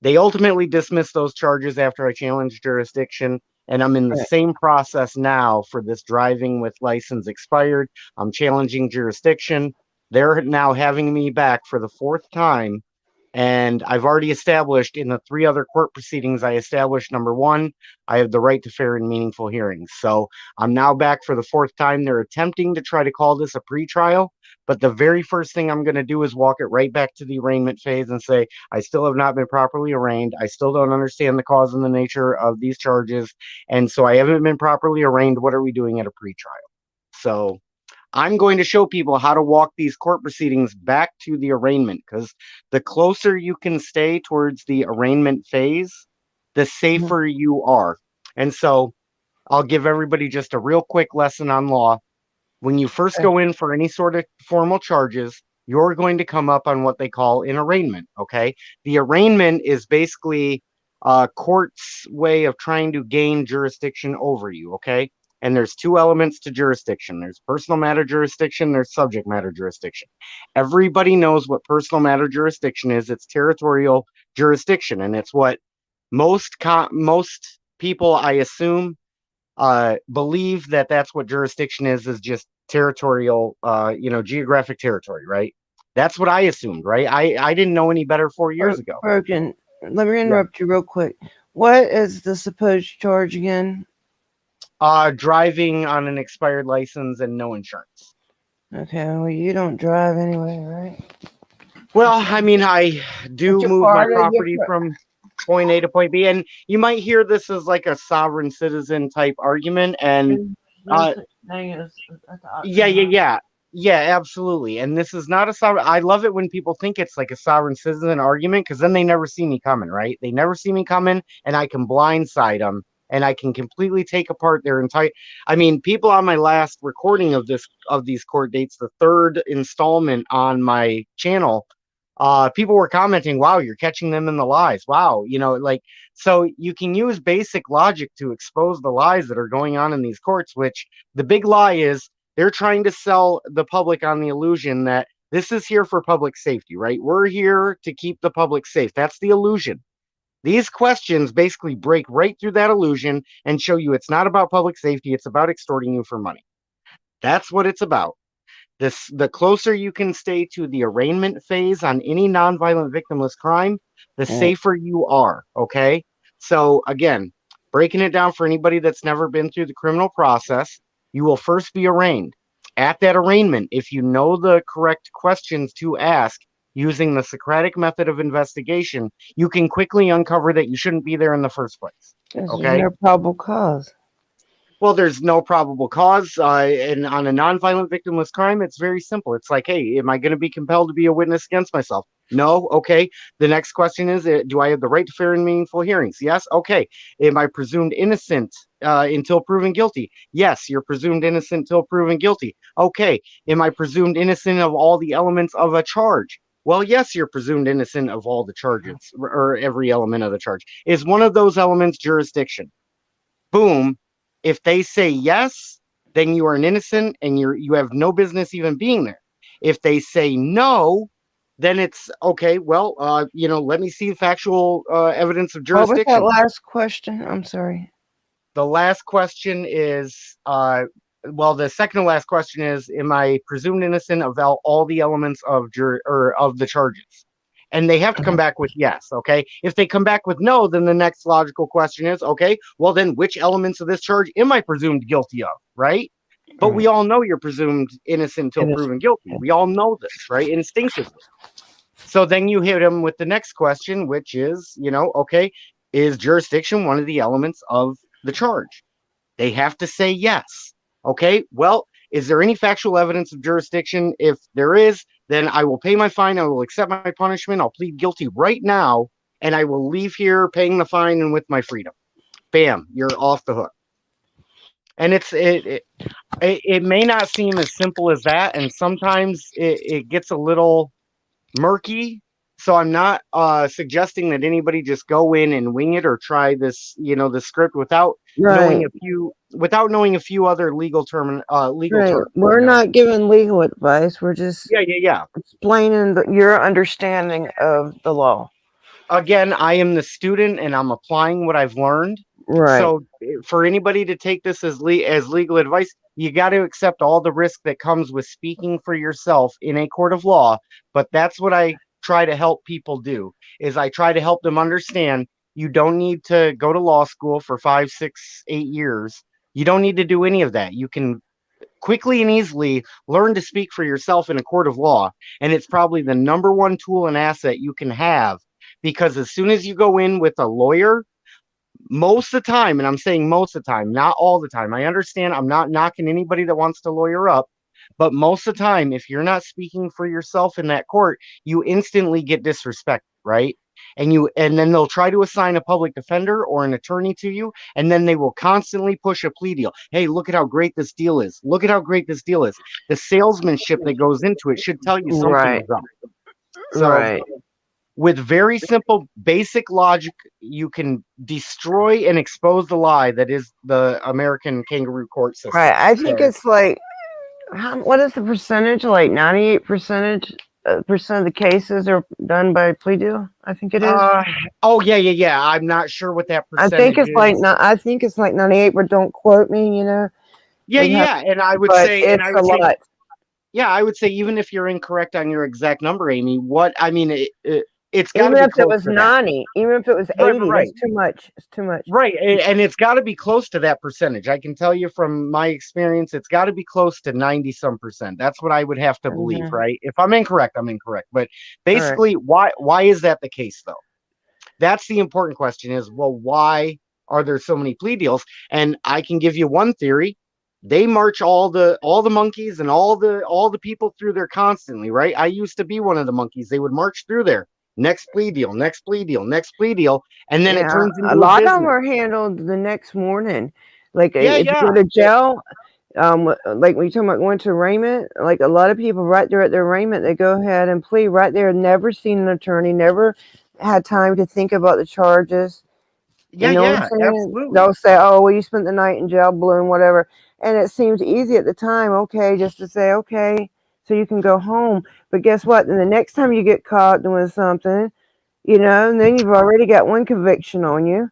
They ultimately dismissed those charges after I challenged jurisdiction, and I'm in the Right. same process now for this driving with license expired. I'm challenging jurisdiction. They're now having me back for the fourth time, and I've already established in the three other court proceedings, I established number one, I have the right to fair and meaningful hearings. So I'm now back for the fourth time. They're attempting to try to call this a pretrial, but the very first thing I'm going to do is walk it right back to the arraignment phase and say, I still have not been properly arraigned. I still don't understand the cause and the nature of these charges. And so I haven't been properly arraigned. What are we doing at a pretrial? So I'm going to show people how to walk these court proceedings back to the arraignment, because the closer you can stay towards the arraignment phase, the Mhm. safer you are. And so I'll give everybody just a real quick lesson on law. When you first Okay. go in for any sort of formal charges, you're going to come up on what they call an arraignment. Okay. The arraignment is basically a court's way of trying to gain jurisdiction over you. Okay. And there's two elements to jurisdiction. There's personal matter jurisdiction, there's subject matter jurisdiction. Everybody knows what personal matter jurisdiction is. It's territorial jurisdiction, and it's what most people, I assume, believe that that's what jurisdiction is just territorial, geographic territory, right? That's what I assumed, right? I didn't know any better 4 years ago. Broken. Let me Yeah. interrupt you real quick. What is the supposed charge again? Driving on an expired license and no insurance. Okay, well, you don't drive anyway, right? Well, I mean, I But do you're move my part of your. property from point A to point B, and you might hear this as like a sovereign citizen type argument, and No uh, such thing as an yeah, yeah, oxymoron. yeah. Yeah, absolutely. And this is not a sovereign. I love it when people think it's like a sovereign citizen argument, because then they never see me coming, right? They never see me coming, and I can blindside them, and I can completely take apart their entire. I mean, people on my last recording of these court dates, the third installment on my channel, people were commenting, wow, you're catching them in the lies. Wow. So you can use basic logic to expose the lies that are going on in these courts, which the big lie is they're trying to sell the public on the illusion that this is here for public safety, right? We're here to keep the public safe. That's the illusion. These questions basically break right through that illusion and show you it's not about public safety. It's about extorting you for money. That's what it's about. The closer you can stay to the arraignment phase on any nonviolent victimless crime, the safer you are. Okay. So again, breaking it down for anybody that's never been through the criminal process, you will first be arraigned. At that arraignment, if you know the correct questions to ask using the Socratic method of investigation, you can quickly uncover that you shouldn't be there in the first place. Okay. There's no probable cause. Well, there's no probable cause. And on a nonviolent victimless crime, it's very simple. It's like, hey, am I going to be compelled to be a witness against myself? No. Okay. The next question is, do I have the right to fair and meaningful hearings? Yes. Okay. Am I presumed innocent until proven guilty? Yes, you're presumed innocent until proven guilty. Okay. Am I presumed innocent of all the elements of a charge? Well, yes, you're presumed innocent of all the charges or every element of the charge. Is one of those elements jurisdiction? Boom. If they say yes, then you are an innocent and you have no business even being there. If they say no, then it's okay. Well, let me see factual evidence of jurisdiction. What was that last question? I'm sorry. The last question is, the second to last question is, am I presumed innocent of all the elements of the charges? And they have to come back with yes, okay? If they come back with no, then the next logical question is, okay, well then which elements of this charge am I presumed guilty of, right? But we all know you're presumed innocent until proven guilty. We all know this, right? Instinctively. So then you hit them with the next question, which is, okay, is jurisdiction one of the elements of the charge? They have to say yes. Okay, well, is there any factual evidence of jurisdiction? If there is, then I will pay my fine. I will accept my punishment. I'll plead guilty right now, and I will leave here paying the fine and with my freedom. Bam, you're off the hook. And it may not seem as simple as that, and sometimes it gets a little murky. So I'm not suggesting that anybody just go in and wing it or try this, the script without knowing a few other legal terms. We're not giving legal advice. We're just explaining your understanding of the law. Again, I am the student and I'm applying what I've learned. Right. So for anybody to take this as legal advice, you got to accept all the risk that comes with speaking for yourself in a court of law. But that's what I try to help people do, is I try to help them understand you don't need to go to law school for 5, 6, 8 years. You don't need to do any of that. You can quickly and easily learn to speak for yourself in a court of law. And it's probably the number one tool and asset you can have, because as soon as you go in with a lawyer, most of the time, and I'm saying most of the time, not all the time. I understand I'm not knocking anybody that wants to lawyer up, but most of the time, if you're not speaking for yourself in that court, you instantly get disrespected, right? And then they'll try to assign a public defender or an attorney to you, and then they will constantly push a plea deal. Hey, look at how great this deal is. Look at how great this deal is. The salesmanship that goes into it should tell you something is up. So, with very simple, basic logic, you can destroy and expose the lie that is the American kangaroo court system. Right. I think it's like, what is the percentage? Like 98% of the cases are done by plea deal. I think it is. Yeah. I'm not sure what that percentage is. I think it's like 98, but don't quote me. Yeah. And I would say, it's a lot. Yeah, I would say even if you're incorrect on your exact number, Amy, it's got to even be if close it was to 90, even if it was 80, right. That's too much. It's too much. Right, and it's got to be close to that percentage. I can tell you from my experience, it's got to be close to 90-some percent. That's what I would have to believe, right? If I'm incorrect, I'm incorrect. But basically, why is that the case, though? That's the important question is, well, why are there so many plea deals? And I can give you one theory. They march all the monkeys and all the people through there constantly, right? I used to be one of the monkeys. They would march through there. Next plea deal, next plea deal, next plea deal, and then it turns into a lot of them are handled the next morning. Like if you go to jail, Like when you talking about going to arraignment, like a lot of people right there at their arraignment, they go ahead and plead right there. Never seen an attorney, never had time to think about the charges. You know what I'm Yeah, saying? absolutely. They'll say, "Oh, well, you spent the night in jail, balloon, whatever," and it seems easy at the time. Okay, just to say, okay, so you can go home. But guess what? Then the next time you get caught doing something, and then you've already got one conviction on you,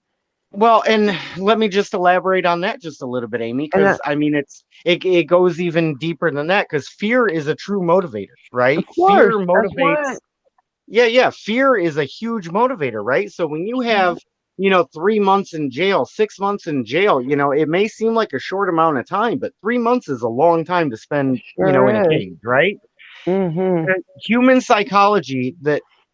Well, and let me just elaborate on that just a little bit, Amy, and because I mean it goes even deeper than that because fear is a true motivator, of right? Fear course, that's why. motivates. Yeah. Fear is a huge motivator, right? So when you have, 3 months in jail, 6 months in jail, it may seem like a short amount of time, but 3 months is a long time to spend, in a Sure is. cage, right? Mm-hmm. Human psychology,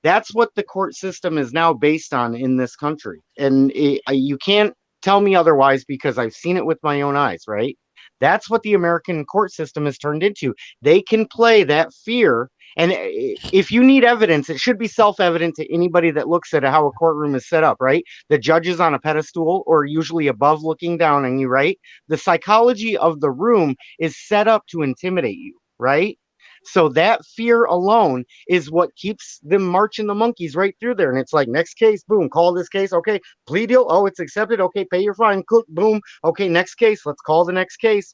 that's what the court system is now based on in this country, and you can't tell me otherwise because I've seen it with my own eyes, right? That's what the American court system has turned into. They can play that fear, and if you need evidence, it should be self-evident to anybody that looks at how a courtroom is set up, right? The judge is on a pedestal or usually above looking down on you, right? The psychology of the room is set up to intimidate you, right? So that fear alone is what keeps them marching the monkeys right through there. And it's like, next case, boom, call this case. Okay, plea deal. Oh, it's accepted. Okay, pay your fine. Cook, boom. Okay, next case. Let's call the next case.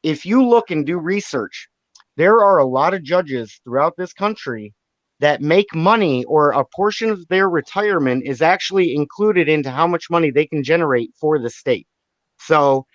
If you look and do research, there are a lot of judges throughout this country that make money, or a portion of their retirement is actually included into how much money they can generate for the state. So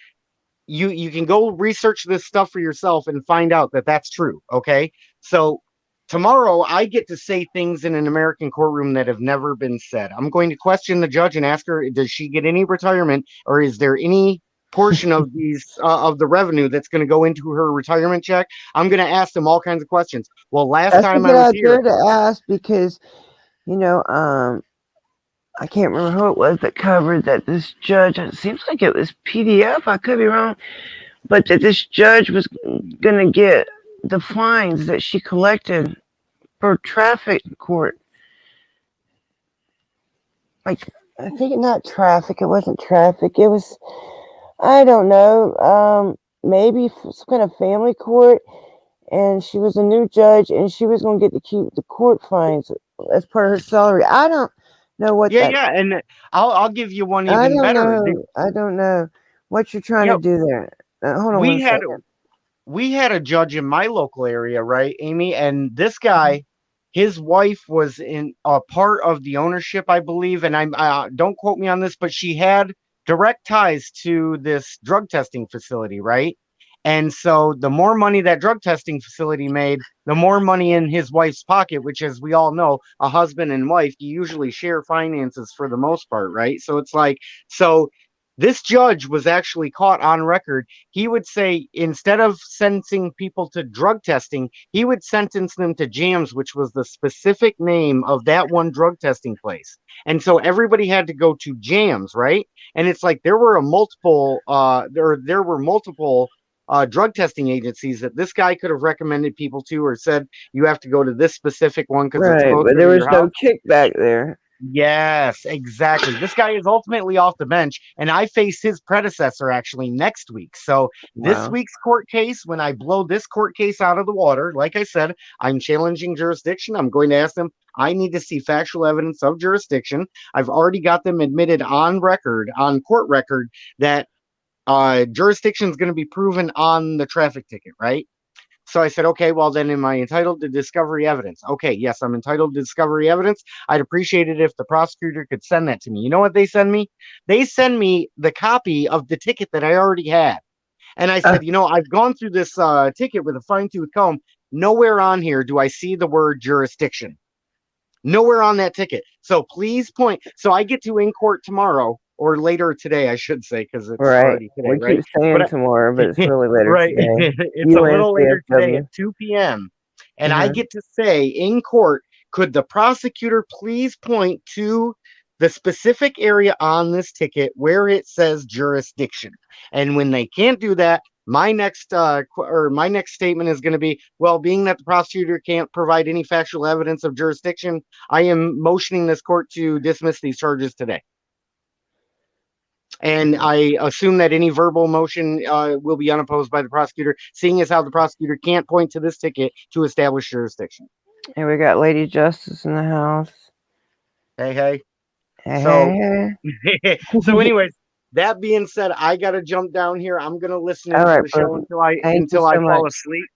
you can go research this stuff for yourself and find out that that's true. Okay, so tomorrow I get to say things in an American courtroom that have never been said. I'm going to question the judge and ask her, does she get any retirement, or is there any portion of these of the revenue that's going to go into her retirement check? I'm going to ask them all kinds of questions. Well, last That's a time I good was here, idea to ask because, you know, um, I can't remember who it was that covered that this judge, it seems like it was PDF, I could be wrong, but that this judge was going to get the fines that she collected for traffic court. Like, I think not traffic, it wasn't traffic, it was, I don't know, maybe some kind of family court. And she was a new judge, and she was going to get to keep the court fines as part of her salary. I don't know what that. yeah, and I'll give you one I even don't better. know. I don't know what you're trying to Yep, do there. Hold on we one had second. we had a judge in my local area, right, Amy? And this Mhm. guy, his wife was in a part of the ownership, I believe. And I'm don't quote me on this, but she had direct ties to this drug testing facility, right? And so the more money that drug testing facility made, the more money in his wife's pocket, which, as we all know, a husband and wife, you usually share finances for the most part, right? So it's like, so this judge was actually caught on record. He would say, instead of sentencing people to drug testing, he would sentence them to jams, which was the specific name of that one drug testing place. And so everybody had to go to jams, right? And it's like there were multiple drug testing agencies that this guy could have recommended people to, or said you have to go to this specific one because it's Right, but closer there to was your no house. kickback there. Yes, exactly. This guy is ultimately off the bench, and I face his predecessor actually next week. So, this Wow. week's court case, when I blow this court case out of the water, like I said, I'm challenging jurisdiction. I'm going to ask them, I need to see factual evidence of jurisdiction. I've already got them admitted on record, on court record, that jurisdiction is going to be proven on the traffic ticket, right? So I said, okay, well, then am I entitled to discovery evidence? Okay, yes, I'm entitled to discovery evidence. I'd appreciate it if the prosecutor could send that to me. You know what they send me? They send me the copy of the ticket that I already had. And I Uh, said, I've gone through this ticket with a fine tooth comb. Nowhere on here do I see the word jurisdiction. Nowhere on that ticket. So please point. So I get to in court tomorrow, or later today, I should say, because it's right. already today, We right? keep saying But tomorrow, but it's really later right, today. it's a little later today at UNCFW. 2 p.m. And I Uh-huh. get to say in court, could the prosecutor please point to the specific area on this ticket where it says jurisdiction? And when they can't do that, my next statement is going to be, well, being that the prosecutor can't provide any factual evidence of jurisdiction, I am motioning this court to dismiss these charges today. And I assume that any verbal motion will be unopposed by the prosecutor, seeing as how the prosecutor can't point to this ticket to establish jurisdiction. And we got Lady Justice in the house. Hey, hey. Hey, So, hey. so anyways, that being said, I gotta jump down here. I'm gonna listen All into right, the show Brooklyn. until Thank you I so fall much. asleep.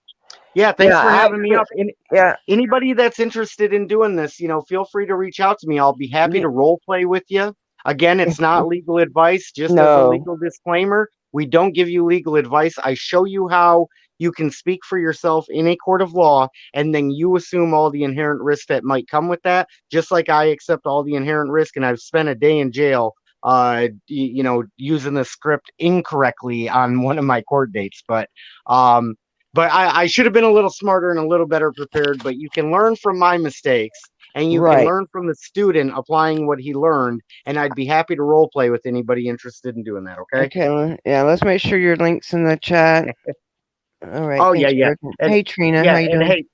Yeah, thanks Yeah, for having me up. yeah, Anybody that's interested in doing this, feel free to reach out to me. I'll be happy to role play with you. Again, it's not legal advice, just as a no. legal disclaimer. We don't give you legal advice. I show you how you can speak for yourself in a court of law, and then you assume all the inherent risk that might come with that, just like I accept all the inherent risk, and I've spent a day in jail using the script incorrectly on one of my court dates. But I should have been a little smarter and a little better prepared, but you can learn from my mistakes and you can Right. learn from the student applying what he learned. And I'd be happy to role play with anybody interested in doing that. Okay. Okay. Yeah. Let's make sure your link's in the chat. All right. Oh, Thanks, yeah. Brooklyn. And Hey, Trina. How yeah. you And doing? hey,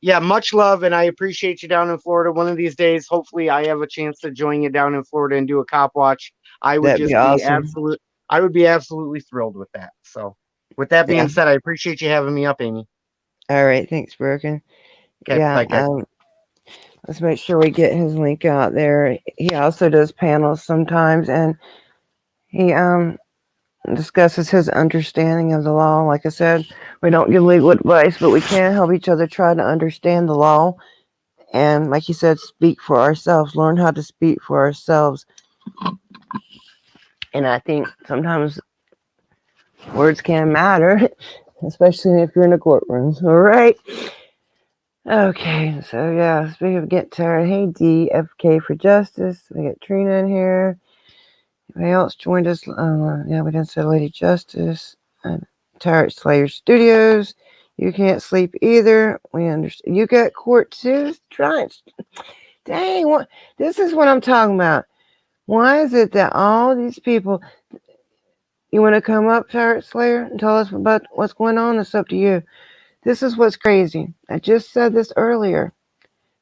yeah, much love. And I appreciate you down in Florida. One of these days, hopefully I have a chance to join you down in Florida and do a cop watch. I would That'd be just be awesome. I would be absolutely thrilled with that. So with that being Yeah. said, I appreciate you having me up, Amy. All right. Thanks, Brooklyn. Okay. Yeah. Bye, guys. Let's make sure we get his link out there. He also does panels sometimes, and he discusses his understanding of the law. Like I said, we don't give legal advice, but we can help each other try to understand the law. And like he said, speak for ourselves, learn how to speak for ourselves. And I think sometimes words can matter, especially if you're in a courtroom. All right. Okay, so yeah, speaking of get tired, hey DFK for Justice. We got Trina in here. Anybody else joined us? Yeah, we didn't say Lady Justice. And Tired Slayer Studios. You can't sleep either. We understand. You got court too? Try it. Dang, what? This is what I'm talking about. Why is it that all these people? You want to come up, Tired Slayer, and tell us about what's going on? It's up to you. This is what's crazy. I just said this earlier.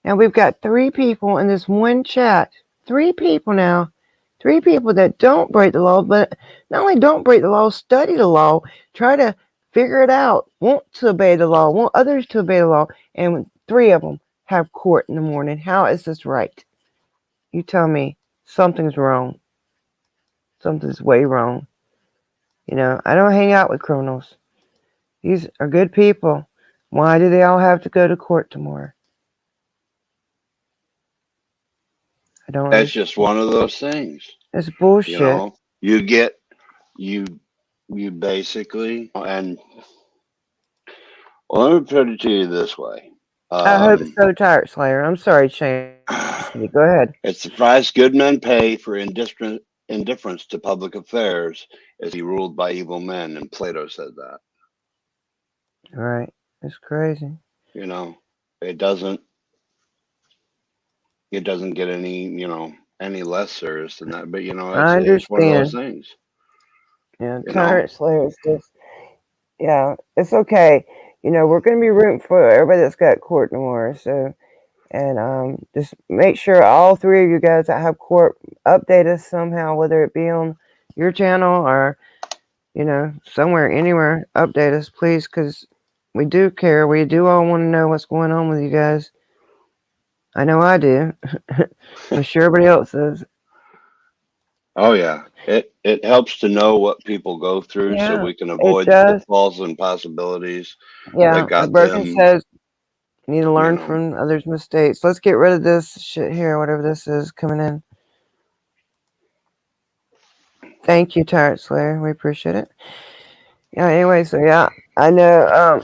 And we've got 3 people in this one chat. 3 people now. 3 people that don't break the law, but not only don't break the law, study the law, try to figure it out, want to obey the law, want others to obey the law, and 3 of them have court in the morning. How is this right? You tell me. Something's wrong. Something's way wrong. I don't hang out with criminals. These are good people. Why do they all have to go to court tomorrow? I don't That's understand. just one of those things. It's bullshit. You basically, and well, let me put it to you this way. I hope so, Tired Slayer. I'm sorry, Shane. Go ahead. It's the price good men pay for indifference to public affairs as he ruled by evil men, and Plato said that. All right. It's crazy. It doesn't get any less serious than that. But it's one of those things. Yeah, Tired Slayer is just, yeah, it's okay. We're going to be rooting for everybody that's got court tomorrow. So, and just make sure all 3 of you guys that have court update us somehow, whether it be on your channel or, somewhere, anywhere, update us, please, because we do care. We do all want to know what's going on with you guys. I know I do. I'm sure everybody else does. Oh yeah, it helps to know what people go through so we can avoid the pitfalls and possibilities. Yeah, that got Bergen them. says you need to learn from others' mistakes. Let's get rid of this shit here, whatever this is coming in. Thank you, Tired Slayer. We appreciate it. Yeah. Anyway, so yeah, I know.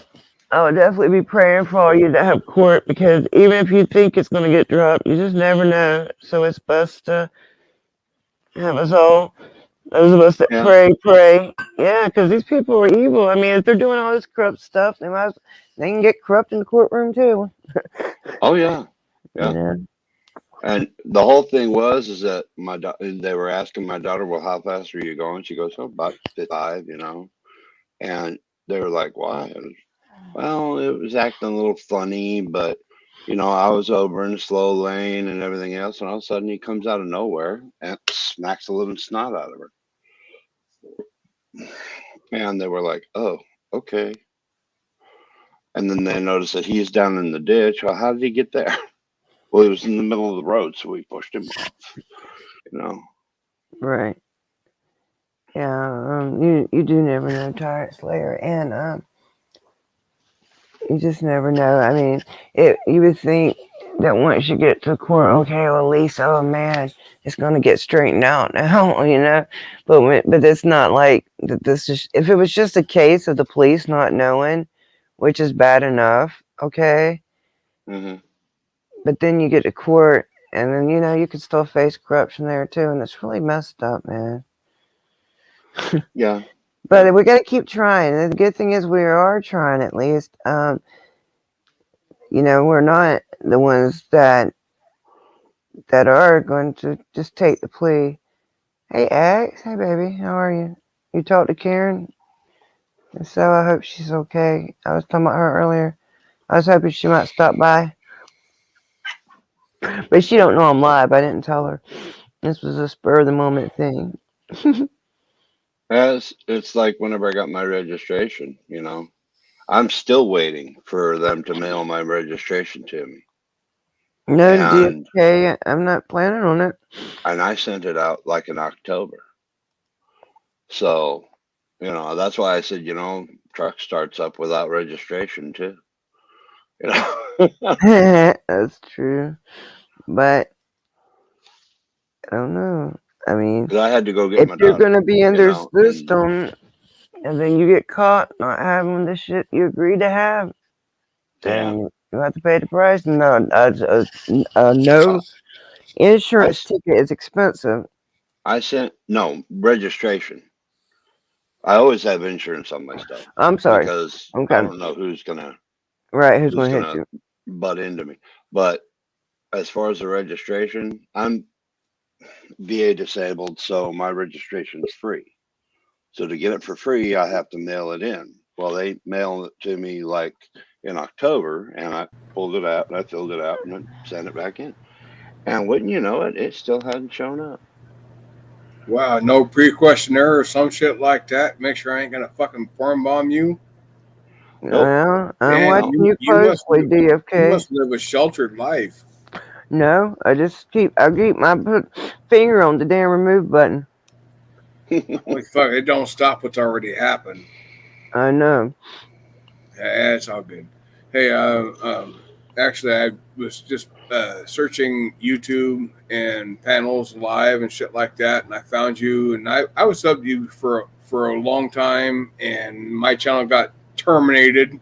I would definitely be praying for all you that have court because even if you think it's going to get dropped, you just never know. So it's best to have us all, those of us that pray. Yeah, because these people are evil. I mean, if they're doing all this corrupt stuff, they can get corrupt in the courtroom too. Oh yeah. And the whole thing is that they were asking my daughter, well, how fast are you going? She goes, oh, about 55, and they were like, why? Well, it was acting a little funny, but I was over in the slow lane and everything else, and all of a sudden he comes out of nowhere and smacks the living snot out of her. And they were like, "Oh, okay." And then they noticed that he's down in the ditch. Well, how did he get there? Well, he was in the middle of the road, so we pushed him off. You know. Right. Yeah. You do never know, Tyrant Slayer, and you just never know. I mean, you would think that once you get to court, okay, well, at least, oh man, it's gonna get straightened out now, but it's not like that. This is if it was just a case of the police not knowing, which is bad enough, okay. Mm-hmm. But then you get to court, and then you could still face corruption there too, and it's really messed up, man. Yeah. But we got to keep trying. And the good thing is we are trying at least. We're not the ones that are going to just take the plea. Hey, Ax. Hey, baby. How are you? You talked to Karen? If so, I hope she's okay. I was talking about her earlier. I was hoping she might stop by. But she don't know I'm live. I didn't tell her. This was a spur-of-the-moment thing. As it's like whenever I got my registration, I'm still waiting for them to mail my registration to me. No And DFK. I'm not planning on it. and I sent it out like in October. So, that's why I said, truck starts up without registration too. That's true. But I don't know. I mean, 'Cause I had to go get if my you're daughter, gonna be in their and system and then you get caught not having the shit you agreed to have, then you have to pay the price. No, no insurance ticket is expensive. I sent registration. I always have insurance on my stuff I'm sorry. because Okay. I don't know who's gonna hit you. butt into me. But as far as the registration, I'm VA disabled, so my registration's free. So to get it for free, I have to mail it in. Well, they mailed it to me like in October, and I pulled it out and I filled it out and then sent it back in. And wouldn't you know it, it still hadn't shown up. Wow, no pre-questionnaire or some shit like that. Make sure I ain't gonna fucking form bomb you. Nope. Well, I'm Man, watching you closely, DFK. You must live a sheltered life. No, I keep my finger on the damn remove button. Holy fuck, it don't stop what's already happened. I know. Yeah, it's all good. Hey, actually, I was just searching YouTube and panels live and shit like that, and I found you, and I was subbed you for a long time, and my channel got terminated.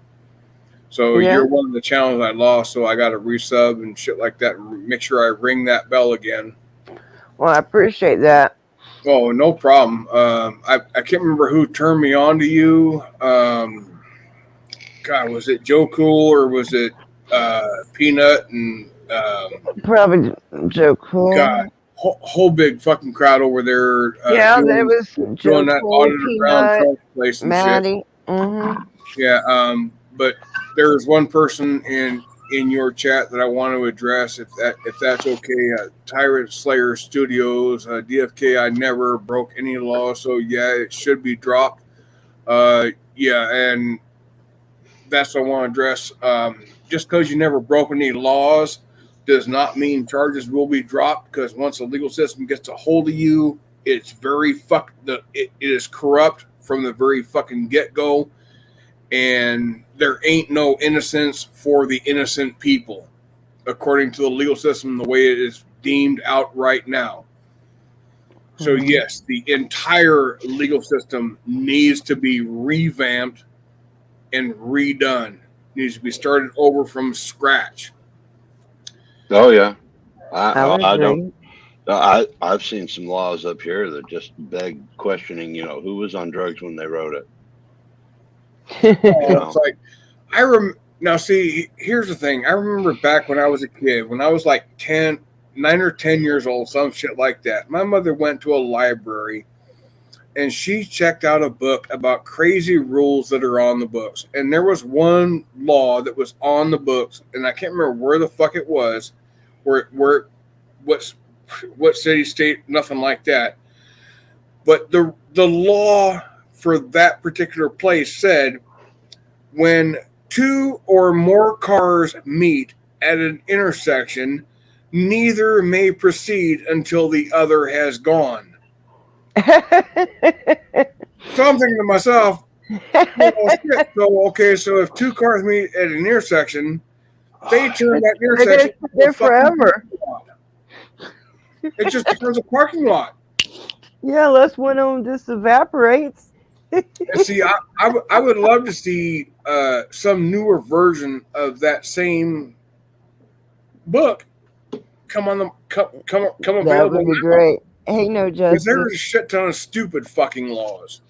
So you're one of the channels I lost, so I got to resub and shit like that, and make sure I ring that bell again. Well, I appreciate that. Oh, no problem. I can't remember who turned me on to you. God, was it Joe Cool or was it Peanut and probably Joe Cool? God, whole big fucking crowd over there. There was Joe doing that Cool, audited brown Peanut, trunk place and Maddie. shit. Mm-hmm. Yeah, but there's one person in your chat that I want to address, if that's okay. Tyrant Slayer Studios, DFK. I never broke any law, so yeah, it should be dropped. Yeah, and that's what I want to address. Just because you never broke any laws does not mean charges will be dropped. Because once the legal system gets a hold of you, it's very it is corrupt from the very fucking get go. And there ain't no innocence for the innocent people, according to the legal system, the way it is deemed out right now. So yes, the entire legal system needs to be revamped and redone. It needs to be started over from scratch. Oh yeah, I don't. I've seen some laws up here that just beg questioning. Who was on drugs when they wrote it. It's like now. See, here's the thing. I remember back when I was a kid, when I was like 9 or 10 years old, some shit like that. My mother went to a library and she checked out a book about crazy rules that are on the books. And there was one law that was on the books, and I can't remember where the fuck it was, what city, state, nothing like that. But the law for that particular place said, when two or more cars meet at an intersection, neither may proceed until the other has gone. So I'm thinking to myself, well, shit. So if two cars meet at an intersection, they turn that intersection into They're a fucking forever. parking lot. It just becomes a parking lot. Yeah, unless one of them just evaporates. And see, I would love to see some newer version of that same book come That available would be now. great. Hey, no, Because Justin. there's a shit ton of stupid fucking laws.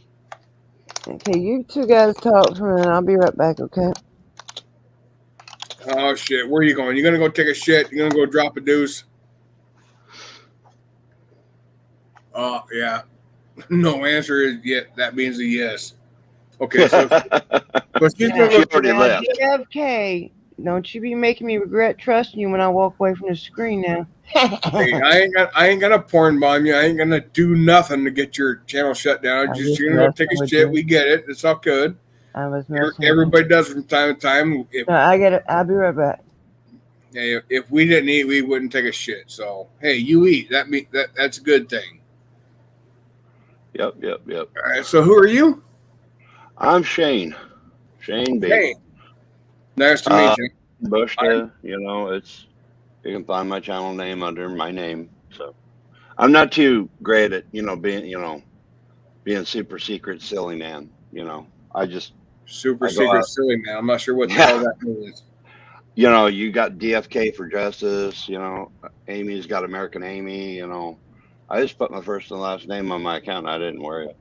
Okay, you two guys talk for a minute. I'll be right back, okay? Oh shit, where are you going? You gonna go take a shit? You gonna go drop a deuce? Oh yeah. No answer is yet. That means a yes. Okay, so she's gonna She go. already Now, left. DFK, don't you be making me regret trusting you when I walk away from the screen now. Hey, I ain't gonna porn bomb you. I ain't gonna do nothing to get your channel shut down. I'm Just just you're gonna go messing take a with shit. you. We get it. It's all good. I was messing with you. Everybody does it from time to time. No, I get it. I'll be right back. If we didn't eat, we wouldn't take a shit. So hey, you eat. That's a good thing. Yep. All right. So who are you? I'm Shane. Shane B. Hey, nice to meet you. Bushta, you can find my channel name under my name. So I'm not too great at, being super secret silly man. I just Super I go secret out. silly man. I'm not sure what the hell that means. You got DFK for justice, Amy's got American Amy, I just put my first and last name on my account. I didn't worry it.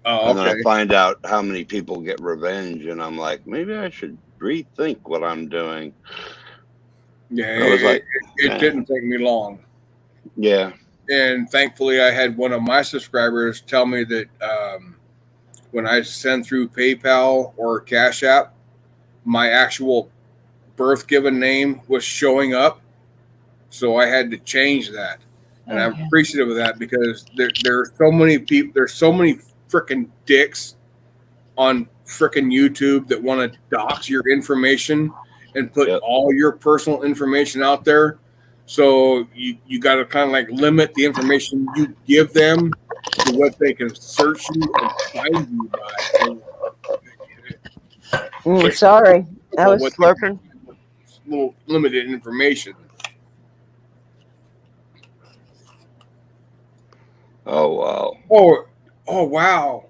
Oh, And then I okay. find out how many people get revenge, and I'm like, maybe I should rethink what I'm doing. Yeah, And I was like, it didn't take me long. yeah. And thankfully, I had one of my subscribers tell me that when I send through PayPal or Cash App, my actual birth given name was showing up. So I had to change that. And I'm appreciative of that because there are so many people, there's so many freaking dicks on freaking YouTube that want to dox your information and put all your personal information out there. So you got to kind of like limit the information you give them to what they can search you and find you by. Sorry, I was slurping. Little limited information. Oh wow. Oh wow.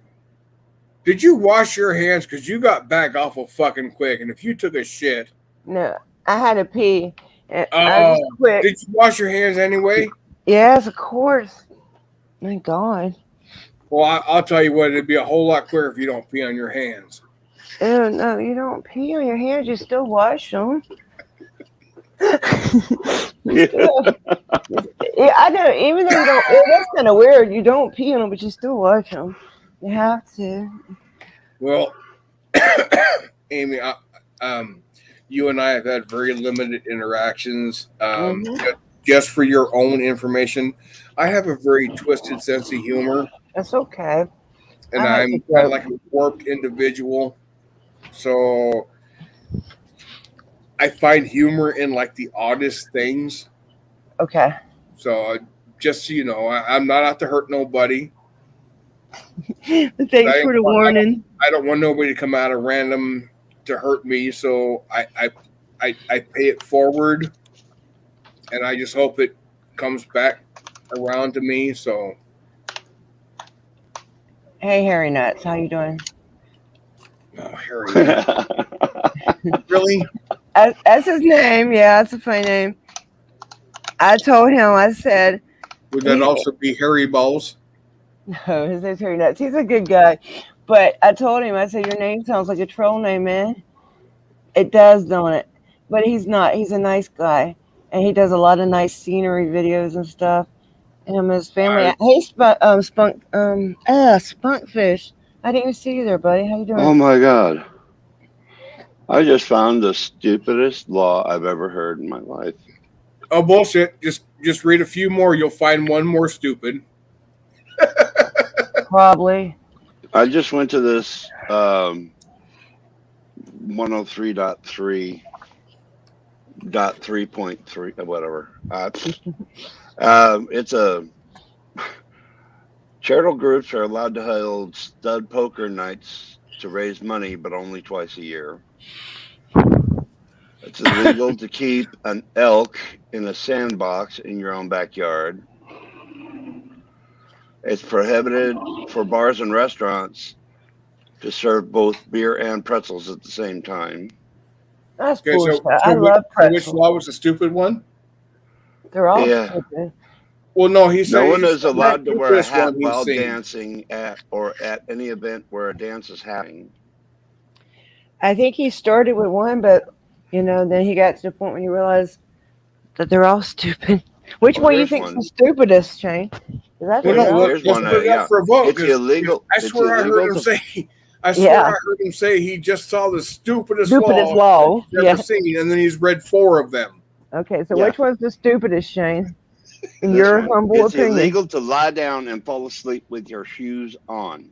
Did you wash your hands? Because you got back awful fucking quick. And if you took a shit. No, I had to pee. Oh, did you wash your hands anyway? Yes, of course. My God. Well, I'll tell you what, it'd be a whole lot quicker if you don't pee on your hands. Oh, no, you don't pee on your hands. You still wash them. Yeah, I know. Even though you don't, that's kind of weird. You don't pee on them, but you still wash them. You have to. Well, Amy, you and I have had very limited interactions. Just for your own information, I have a very twisted sense of humor. That's okay. And I'm kind of like a warped individual. So I find humor in like the oddest things. Okay. So just so you know, I'm not out to hurt nobody. Thanks for the warning. I don't want nobody to come out of random to hurt me. So I pay it forward. And I just hope it comes back around to me. So, hey, Harry Nuts, how you doing? Oh, Harry Nuts. Really? That's his name. Yeah, that's a funny name. I told him. I said, would that also be Harry Balls? No, his name's Harry Nuts. He's a good guy, but I told him. I said, your name sounds like a troll name, man. It does, don't it? But he's not. He's a nice guy. And he does a lot of nice scenery videos and stuff. And his family. Hey, Spunkfish. I didn't even see you there, buddy. How you doing? Oh my God! I just found the stupidest law I've ever heard in my life. Oh bullshit! Just read a few more. You'll find one more stupid. Probably. I just went to this 103.3.3 whatever. It's a charitable groups are allowed to hold stud poker nights to raise money, but only twice a year. It's illegal to keep an elk in a sandbox in your own backyard. It's prohibited for bars and restaurants to serve both beer and pretzels at the same time. That's Okay, bullshit. so I love so which pretzels. law was the stupid one? They're all Yeah. stupid. Well, no, he said No one he is said the allowed to wear a stupidest hat one he's while seen. dancing at any event where a dance is happening. I think he started with one, but then he got to the point when he realized that they're all stupid. Which Well, one you here's think's the one. stupidest, Shane? 'Cause that's Well, what no, they're all Here's let's one. put it up for a vote It's because illegal. I It's swear I heard illegal him to. say. I swear Yeah. I heard him say he just saw the stupidest Stupidest law law. he's ever Yeah. seen, and then he's read 4 of them. Okay, so Yeah. which one's the stupidest, Shane? In This your one. humble It's opinion. illegal to lie down and fall asleep with your shoes on.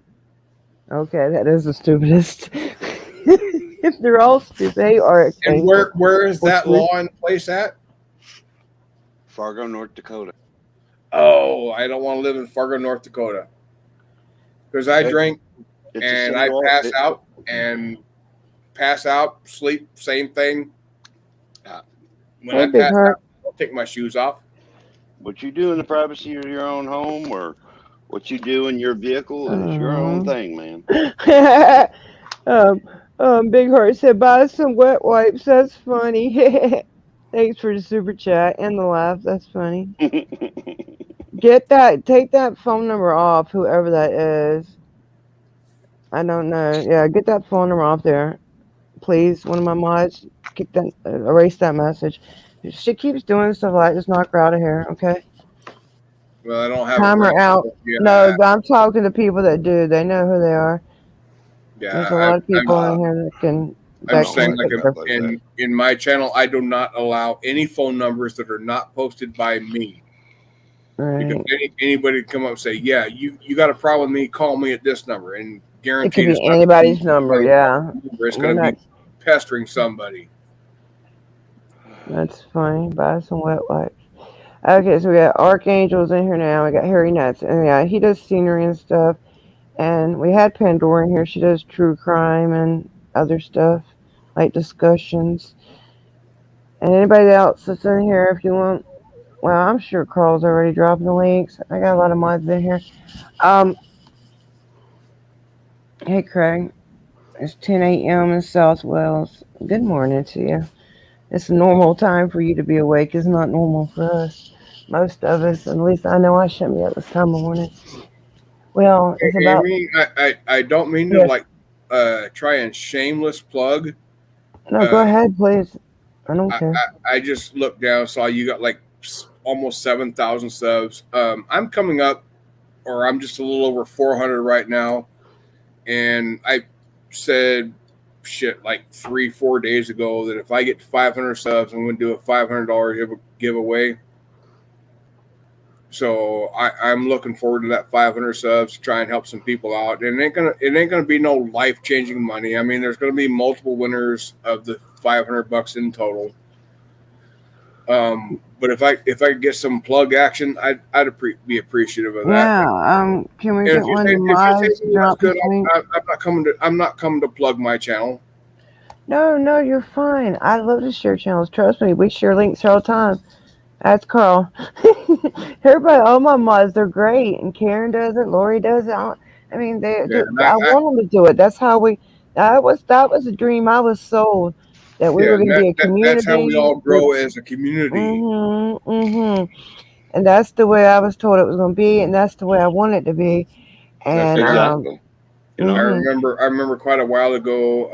Okay, that is the stupidest. If they're all stupid, they are. And where is that law in place at? Fargo, North Dakota. Oh, I don't want to live in Fargo, North Dakota, because I drink and I pass out, sleep, same thing. When I pass out, I'll take my shoes off. What you do in the privacy of your own home or what you do in your vehicle is your own thing, man. Big Heart said, buy some wet wipes. That's funny. Thanks for the super chat and the laugh. That's funny. Take that phone number off, whoever that is. I don't know. Yeah, get that phone number off there. Please, one of my mods, erase that message. If she keeps doing stuff like that, just knock her out of here, okay? Well, I don't have Time her out. Yeah, No, I'm talking to people that do. They know who they are. Yeah, there's a lot of people in here that can. I'm saying, in my channel, I do not allow any phone numbers that are not posted by me. Right. Because anybody come up and say, "Yeah, you got a problem with me? Call me at this number," and guaranteed it could be anybody's number. Yeah, it's going to be pestering somebody. That's funny. Buy some wet wipes. Okay, so we got Archangels in here now. We got Harry Nuts, and yeah, he does scenery and stuff. And we had Pandora in here. She does true crime and other stuff, like discussions. And anybody else that's in here, if you want, well, I'm sure Carl's already dropping the links. I got a lot of mods in here. Hey, Craig. It's 10 a.m. in South Wales. Good morning to you. It's a normal time for you to be awake. It's not normal for us. Most of us, at least I know I shouldn't be at this time of morning. Well, it's about. Amy, I don't mean to try and shameless plug. No, go ahead, please. I don't care. I just looked down, saw you got like almost 7,000 subs. I'm coming up, or I'm just a little over 400 right now. And I said like 3-4 days ago that if I get to 500 subs, I'm going to do a $500 giveaway. So I'm looking forward to that 500 subs to try and help some people out. And it ain't gonna be no life-changing money. I mean, there's gonna be multiple winners of the $500 in total. But if I could get some plug action, I'd be appreciative of that. Yeah. Can we get one of I'm not coming to plug my channel. No, you're fine. I love to share channels. Trust me, we share links all the time. That's Carl. Everybody, all my mods, they're great. And Karen does it. Lori does it. I want them to do it. That's how that was a dream I was sold. That we were going to be a community. That's how we all grow as a community. And that's the way I was told it was going to be. And that's the way I want it to be. And exactly. I remember quite a while ago,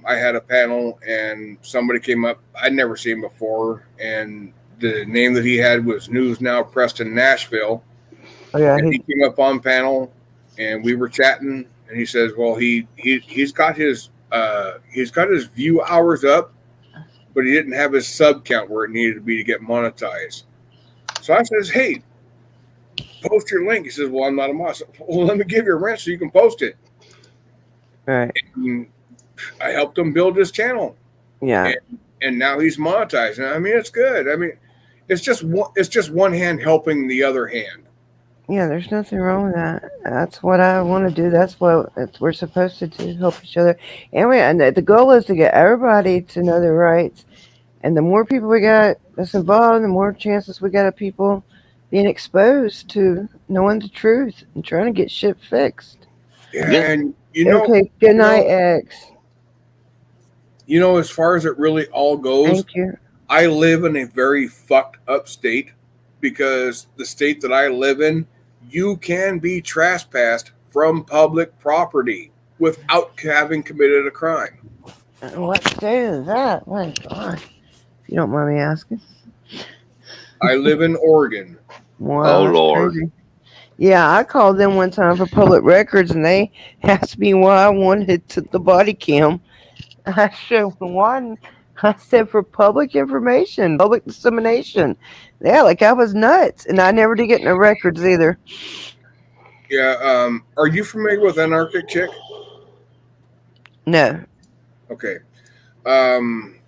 I had a panel and somebody came up I'd never seen before, and the name that he had was News Now Preston Nashville. Oh, yeah, and he came up on panel and we were chatting, and he says, well, he's got his view hours up, but he didn't have his sub count where it needed to be to get monetized. So I says, hey, post your link. He says, well, I'm not a mod. Well, let me give you a rent so you can post it. Right. And I helped him build his channel, Yeah. and now he's monetized. And I mean, it's good. I mean, it's just one hand helping the other hand. Yeah, there's nothing wrong with that. That's what I want to do. That's what we're supposed to do, help each other. And the goal is to get everybody to know their rights. And the more people we got that's involved, the more chances we got of people being exposed to knowing the truth and trying to get shit fixed. Yeah, Yeah. and Okay, good night, X. As far as it really all goes, Thank you. I live in a very fucked up state because the state that I live in, you can be trespassed from public property without having committed a crime. What state is that? My God. If you don't mind me asking. I live in Oregon. Wow, Oh that's Lord. crazy. Yeah, I called them one time for public records, and they asked me why I wanted the body cam. I said, one. I said for public information, public dissemination. Yeah, like I was nuts, and I never did get no records either. Yeah. Are you familiar with Antarctic Chick? No. Okay. Um,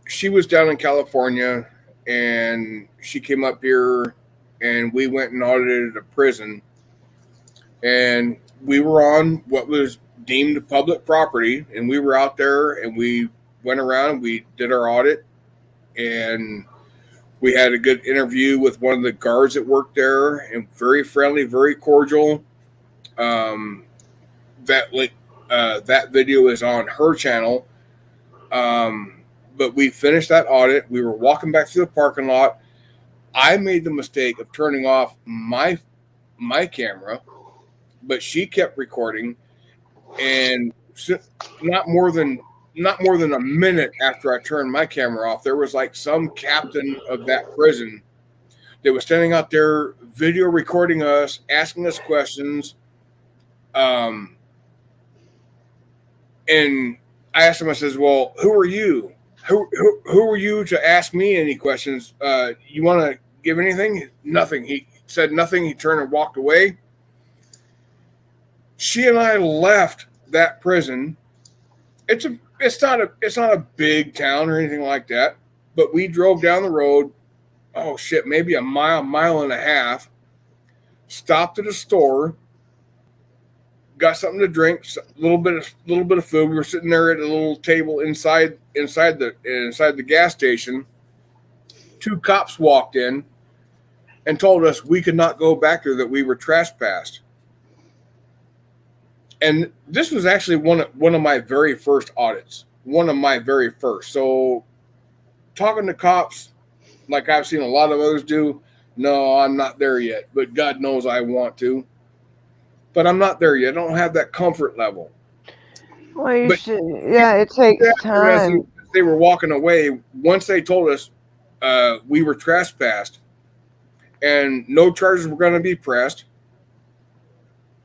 she was down in California, and she came up here, and we went and audited a prison, and we were on what was deemed public property, and we were out there, and we went around, we did our audit, and we had a good interview with one of the guards that worked there, and very friendly, very cordial. Um, that video is on her channel. But we finished that audit. We were walking back through the parking lot. I made the mistake of turning off my camera, but she kept recording, and not more than a minute after I turned my camera off, there was like some captain of that prison that was standing out there video recording us, asking us questions. And I asked him, I says, well, who are you? Who are you to ask me any questions? You want to give anything? Nothing. He said nothing. He turned and walked away. She and I left that prison. It's not a big town or anything like that, but we drove down the road. Oh shit, maybe a mile and a half. Stopped at a store, got something to drink, a little bit of food. We were sitting there at a little table inside the gas station. Two cops walked in and told us we could not go back there, that we were trespassed. And this was actually one of my very first audits. One of my very first. So talking to cops, like I've seen a lot of others do, no, I'm not there yet. But God knows I want to. But I'm not there yet. I don't have that comfort level. Well, you should. Yeah, it takes As time. they were walking away, once they told us we were trespassed and no charges were going to be pressed.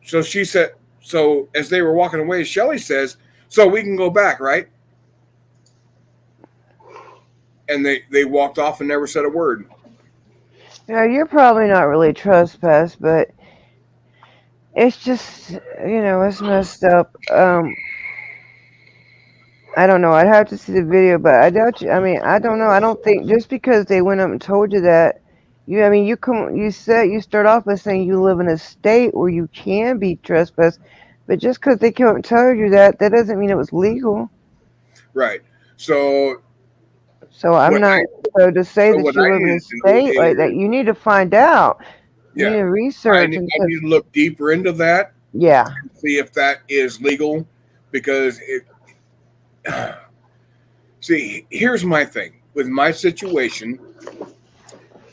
So she said, so as they were walking away, Shelly says, so we can go back, right? And they walked off and never said a word. Yeah, you're probably not really trespassed, but it's just, it's messed up. I don't know. I'd have to see the video, but I doubt you. I mean, I don't know. I don't think just because they went up and told you that, you start off by saying you live in a state where you can be trespassed, but just because they came up and told you that doesn't mean it was legal. Right. So I'm not. So to say that you live in a state like that, you need to find out. You need to research. I need to look deeper into that. Yeah. See if that is legal, because see, here's my thing with my situation.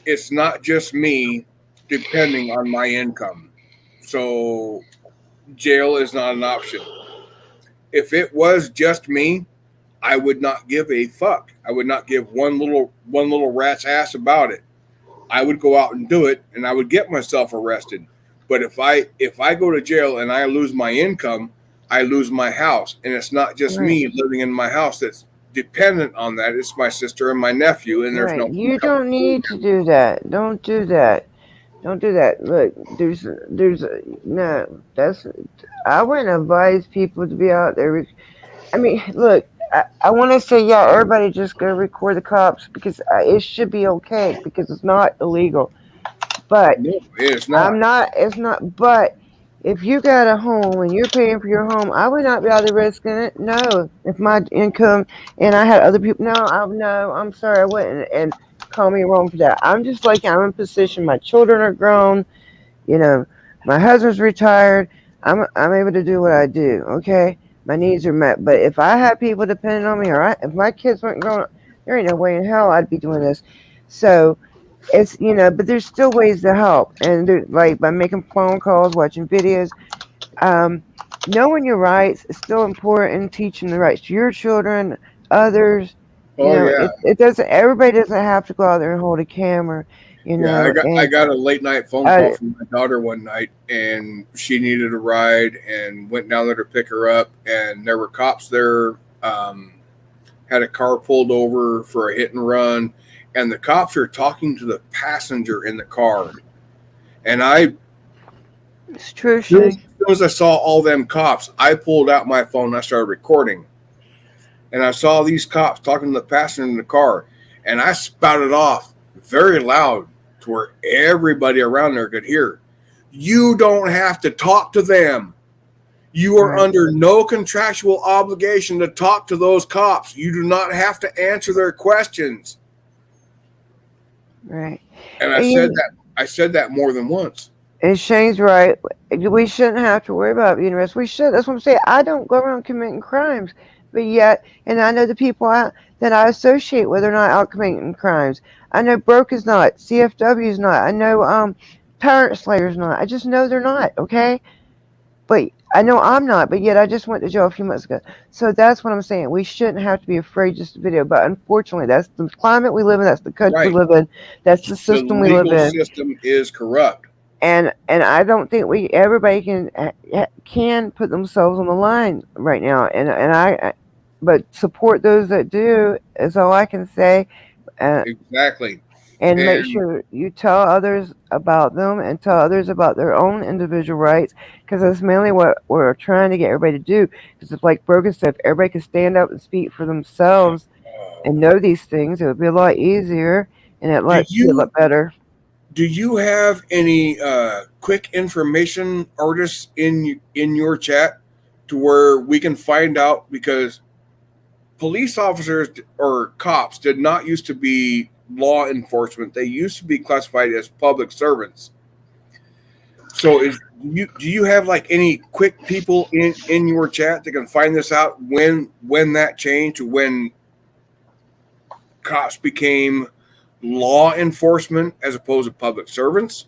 It's not just me depending on my income. So jail is not an option. If it was just me, I would not give a fuck. I would not give one little rat's ass about it. I would go out and do it, and I would get myself arrested. But if I go to jail and I lose my income, I lose my house. And it's not just me living in my house that's dependent on that. It's my sister and my nephew, and there's no. You don't need to do that. Don't do that. Don't do that. Look, no. That's I wouldn't advise people to be out there. I mean, look, I want to say, yeah, everybody just go record the cops because it should be okay because it's not illegal. But No, it's not. it's not, but if you got a home and you're paying for your home, I would not be out there risking it. No, if my income and I had other people, no, I'm sorry, I wouldn't. And call me wrong for that. I'm just like, I'm in a position, my children are grown, you know, my husband's retired. I'm able to do what I do. Okay, my needs are met. But if I had people depending on me, or if my kids weren't grown up, there ain't no way in hell I'd be doing this. So it's but there's still ways to help, and like by making phone calls, watching videos, um, knowing your rights is still important. Teaching the rights to your children, others. Oh yeah, It doesn't. Everybody doesn't have to go out there and hold a camera. yeah. I And got a late night phone uh, call from my daughter one night, and she needed a ride, and went down there to pick her up, and there were cops there. Had a car pulled over for a hit and run, and the cops are talking to the passenger in the car. And it's true, as soon Shay. as I saw all them cops, I pulled out my phone and I started recording. And I saw these cops talking to the passenger in the car, and I spouted off very loud to where everybody around there could hear. You don't have to talk to them. You are Right, under no contractual obligation to talk to those cops. You do not have to answer their questions. right. And And you I said that more than once. And Shane's right. We shouldn't have to worry about being arrested. We should. That's what I'm saying. I don't go around committing crimes, but yet, and I know the people that I associate with are not out committing crimes. I know Broke is not. CFW is not. I know Parent Slayer's not. I just know they're not. Okay, but I know I'm not. But yet, I just went to jail a few months ago. So that's what I'm saying. We shouldn't have to be afraid just to video. But unfortunately, that's the climate we live in. That's the country we Right. live in. That's the The system we live legal in. system is corrupt. And I don't think everybody can put themselves on the line right now. But support those that do is all I can say. Uh, Exactly. and make And sure you tell others about them and tell others about their own individual rights because that's mainly what we're trying to get everybody to do. Because it's like Brogan said, if everybody could stand up and speak for themselves and know these things, it would be a lot easier and do be a lot you better. do you have any quick information artists in your chat to where we can find out, because police officers or cops did not used to be law enforcement. They used to be classified as public servants. So do you have like any quick people in your chat that can find this out, when that changed, when cops became law enforcement as opposed to public servants?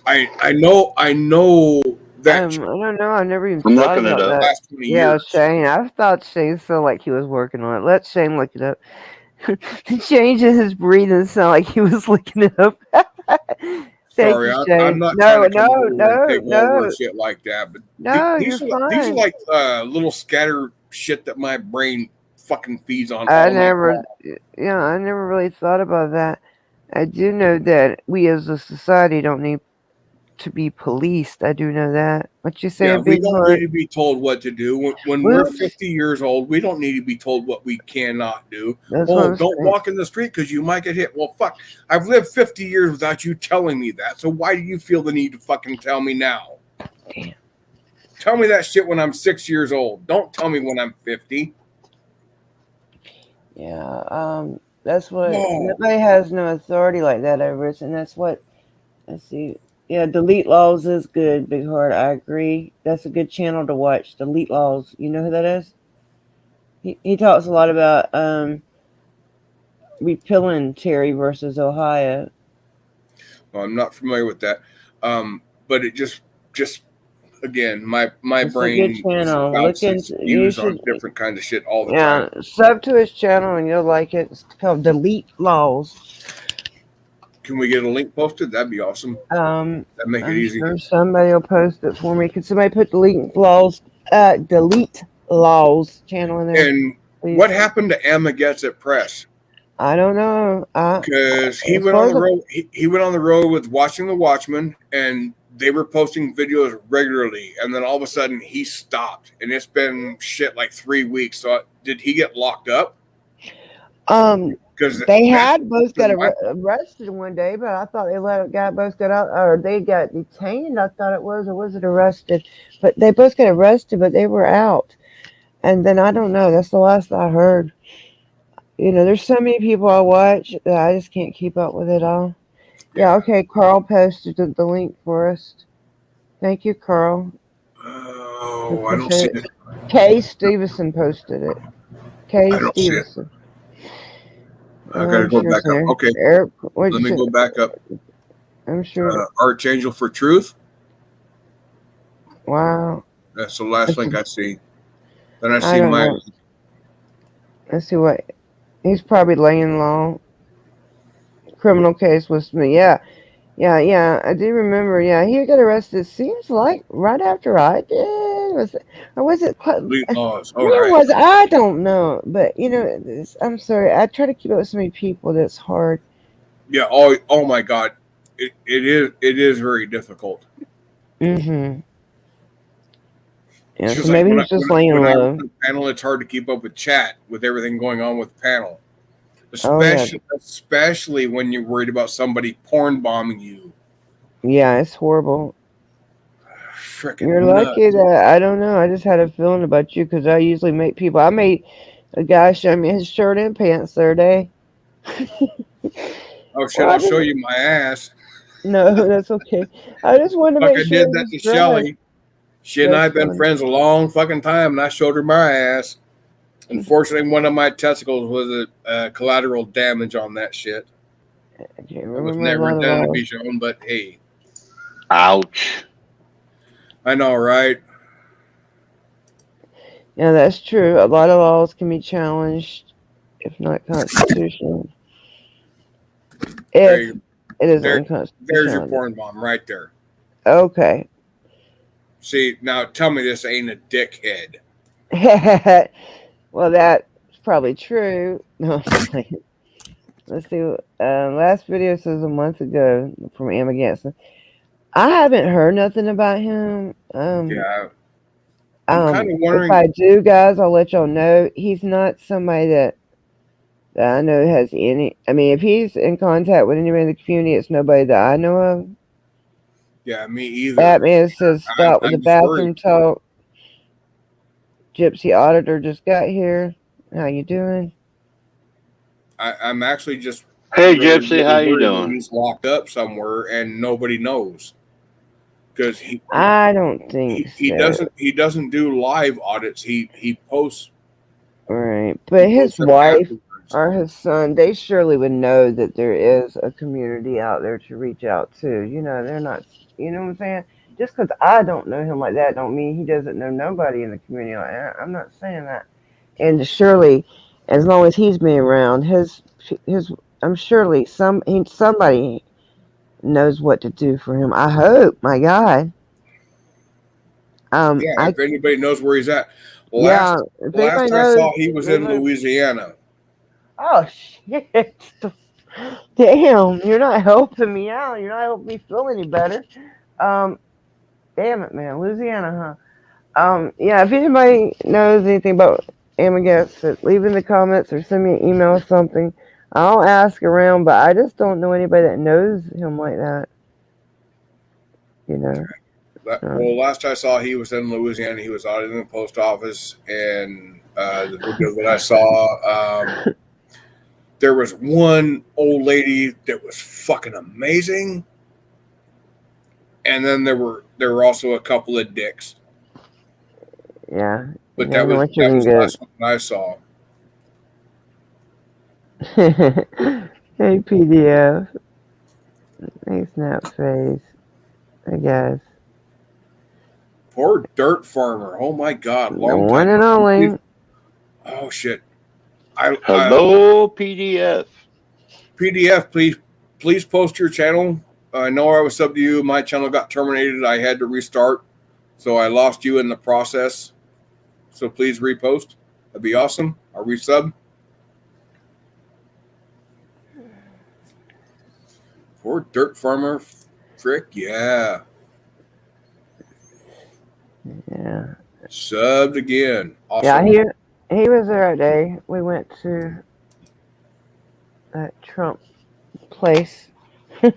I know that I don't know. I've never even I'm thought looking it about up. that. last 20 Yeah, years. Shane. I thought Shane sounded like he was working on it. Let Shane look it up. Changing his breathing sound like he was looking it up. Thank Sorry, you, I'm Shane. not trying No, to come no, over here and no, take over and no, shit like that. But no. You're these are fine. like little scatter shit that my brain fucking feeds on I all night never, long. yeah, I never really thought about that. I do know that we as a society don't need to be policed. I do know that. What you Yeah, saying, we Big don't need Heart? to be told what to do. When we're Well, 50 years old, we don't need to be told what we cannot do. that's what Oh, I'm don't saying. walk in the street because you might get hit. Well, fuck. I've lived 50 years without you telling me that. So why do you feel the need to fucking tell me now? Damn. Tell me that shit when I'm 6 years old. Don't tell me when I'm 50. Yeah, that's what Oh, nobody has no authority like that over us, and that's what let's see. Yeah, Delete Laws is good, Big Heart. I agree. That's a good channel to watch. Delete Laws. You know who that is? He talks a lot about repealing Terry versus Ohio. well, I'm not familiar with that. But it just again, my It's a good brain channel. Look bounces into. You views on should. different kinds of shit all the time. Yeah, sub to his channel and you'll like it. It's called Delete Laws. Can we get a link posted? That'd be awesome. That'd make it I'm easy. sure somebody will post it for me. Can somebody put Delete Laws channel in there, And please? what happened to Amagets at Press? I don't know. Because he as went far on as the road. He went on the road with Watching the Watchmen, and they were posting videos regularly. And then all of a sudden, he stopped, and it's been shit like 3 weeks. So did he get locked up? Because they had both got arrested one day, but I thought they both got out, or they got detained. I thought it was, or was it arrested? But they both got arrested, but they were out. And then I don't know. That's the last I heard. There's so many people I watch that I just can't keep up with it all. Yeah, okay. Carl posted the link for us. Thank you, Carl. Oh, I don't see it. Kay Stevenson posted it. I don't see it. Stevenson. I gotta go back up. Okay, Eric, let me go back up. I'm sure. Archangel for Truth. Wow. That's the last link I see. Then I see I don't know. Let's see what he's probably laying low. Criminal case was me. Yeah. I do remember. Yeah, he got arrested. Seems like right after I did. Was it? Laws. Where was I? Don't know. But I'm sorry. I try to keep up with so many people. That's hard. Yeah. Oh my God. It is very difficult. Mm-hmm. Yeah. So maybe he's just laying low. Panel, it's hard to keep up with chat with everything going on with panel. Especially when you're worried about somebody porn bombing you. Yeah, it's horrible. Freaking You're lucky that I don't know. I just had a feeling about you because I usually make people. I made a guy show me his shirt and pants the other day. Oh shit! I'll show you my ass. No, that's okay. I just wanted to make sure. I did that to Shelly. She and I have been friends a long fucking time, and I showed her my ass. Unfortunately, one of my testicles was a collateral damage on that shit. It was never intended to be shown, but hey. Ouch. I know, right? Yeah, that's true. A lot of laws can be challenged, if not constitutional. If it is unconstitutional. There's your porn bomb right there. Okay. See, now tell me this ain't a dickhead. Well, that's probably true. No, let's see. Last video says a month ago from AmyKohn. I haven't heard nothing about him. Yeah. I'm kind of wondering. If I do, guys, I'll let y'all know. He's not somebody that I know has any. I mean, if he's in contact with anybody in the community, it's nobody that I know of. Yeah, me either. Batman says stop with the bathroom talk. Gypsy Auditor just got here. How you doing? I'm actually just. Hey, Gypsy, how you doing? He's locked up somewhere and nobody knows. Because I don't think he doesn't do live audits. He posts. Right, but his wife or his son, they surely would know that there is a community out there to reach out to. They're not. You know what I'm saying? Just because I don't know him like that, don't mean he doesn't know nobody in the community like that. I'm not saying that. And surely, as long as he's been around, I'm surely somebody knows what to do for him. I hope, my God. If anybody knows where he's at. Last I saw, he was in Louisiana. Oh shit! Damn, you're not helping me out. You're not helping me feel any better. Damn it, man, Louisiana, huh? Yeah. If anybody knows anything about AmyKohn, leave in the comments or send me an email or something. I'll ask around, but I just don't know anybody that knows him like that. Well, last I saw, he was in Louisiana. He was out in the post office, and the video that I saw, there was one old lady that was fucking amazing, and then there were also a couple of dicks. Yeah, but that was the last one I saw. Hey, PDF. Hey, Snapface. I guess. Poor Dirt Farmer. Oh my God. The one and only. Oh shit. Hello, PDF. PDF, please post your channel. I know I was sub to you. My channel got terminated. I had to restart. So I lost you in the process. So please repost. That'd be awesome. I'll resub. Poor dirt farmer Frick, yeah. Yeah. Subbed again. Yeah, Awesome. he was there a day. We went to that Trump place and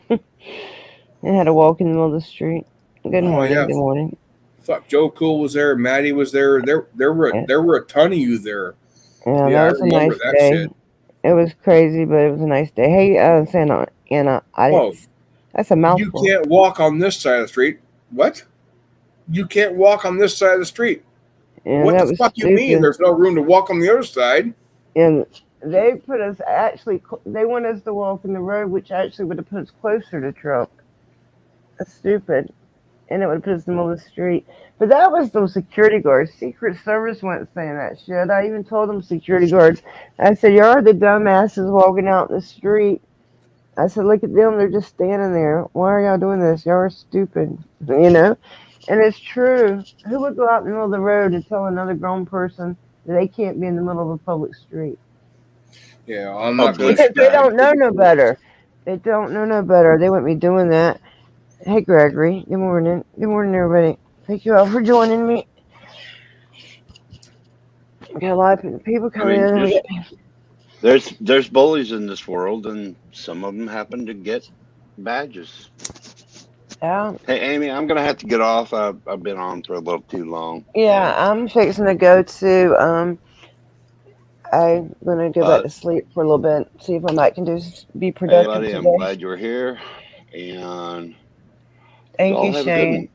had to walk in the middle of the street. Good Oh morning. yeah. Good morning. Fuck. Joe Cool was there. Maddie was there. Yeah, There were a ton of you there. yeah, Yeah, that I was a remember nice that day. shit. It was crazy, but it was a nice day. Hey, Santa Anna, I didn't. Oh, That's a you mouthful. can't walk on this side of the street. What? You can't walk on this side of the street. Yeah, What the that was fuck you mean? stupid. There's no room to walk on the other side. And they put us actually. They want us to walk in the road, which actually would have put us closer to Trump. That's stupid. And it would have put us in the middle of the street. But that was those security guards. Secret Service went saying that shit. I even told them security guards. I said, "Y'all are the dumbasses walking out in the street." I said, "Look at them. They're just standing there. Why are y'all doing this? Y'all are stupid." You know? And it's true. Who would go out in the middle of the road and tell another grown person that they can't be in the middle of a public street? Yeah, I'm A not gonna. bush Because they bag. don't know no better. They don't know no better. They wouldn't be doing that. Hey, Gregory. Good morning. Good morning, everybody. Thank you all for joining me. We got a lot of people I coming mean, in. just there's bullies in this world, and some of them happen to get badges. Yeah, Hey, Amy, I'm gonna have to get off. I've been on for a little too long. yeah. I'm fixing to go to. I'm gonna go back But to sleep for a little bit. See if I might can be hey, productive buddy, I'm today. glad you're here, and Thank y'all you, have a good Shane. one.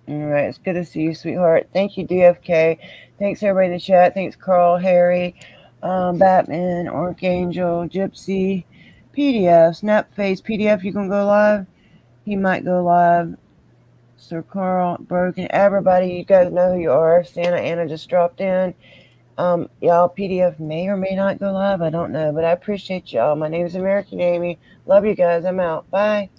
All right, it's good to see you, sweetheart. Thank you, DFK. Thanks everybody in the chat. Thanks, Carl, Harry, Batman, Archangel, Gypsy, PDF, Snapface, PDF. You gonna go live? He might go live. Sir Carl, Broken, everybody, you guys know who you are. Santa Anna just dropped in. Y'all, PDF may or may not go live. I don't know, but I appreciate y'all. My name is American Amy. Love you guys. I'm out. Bye.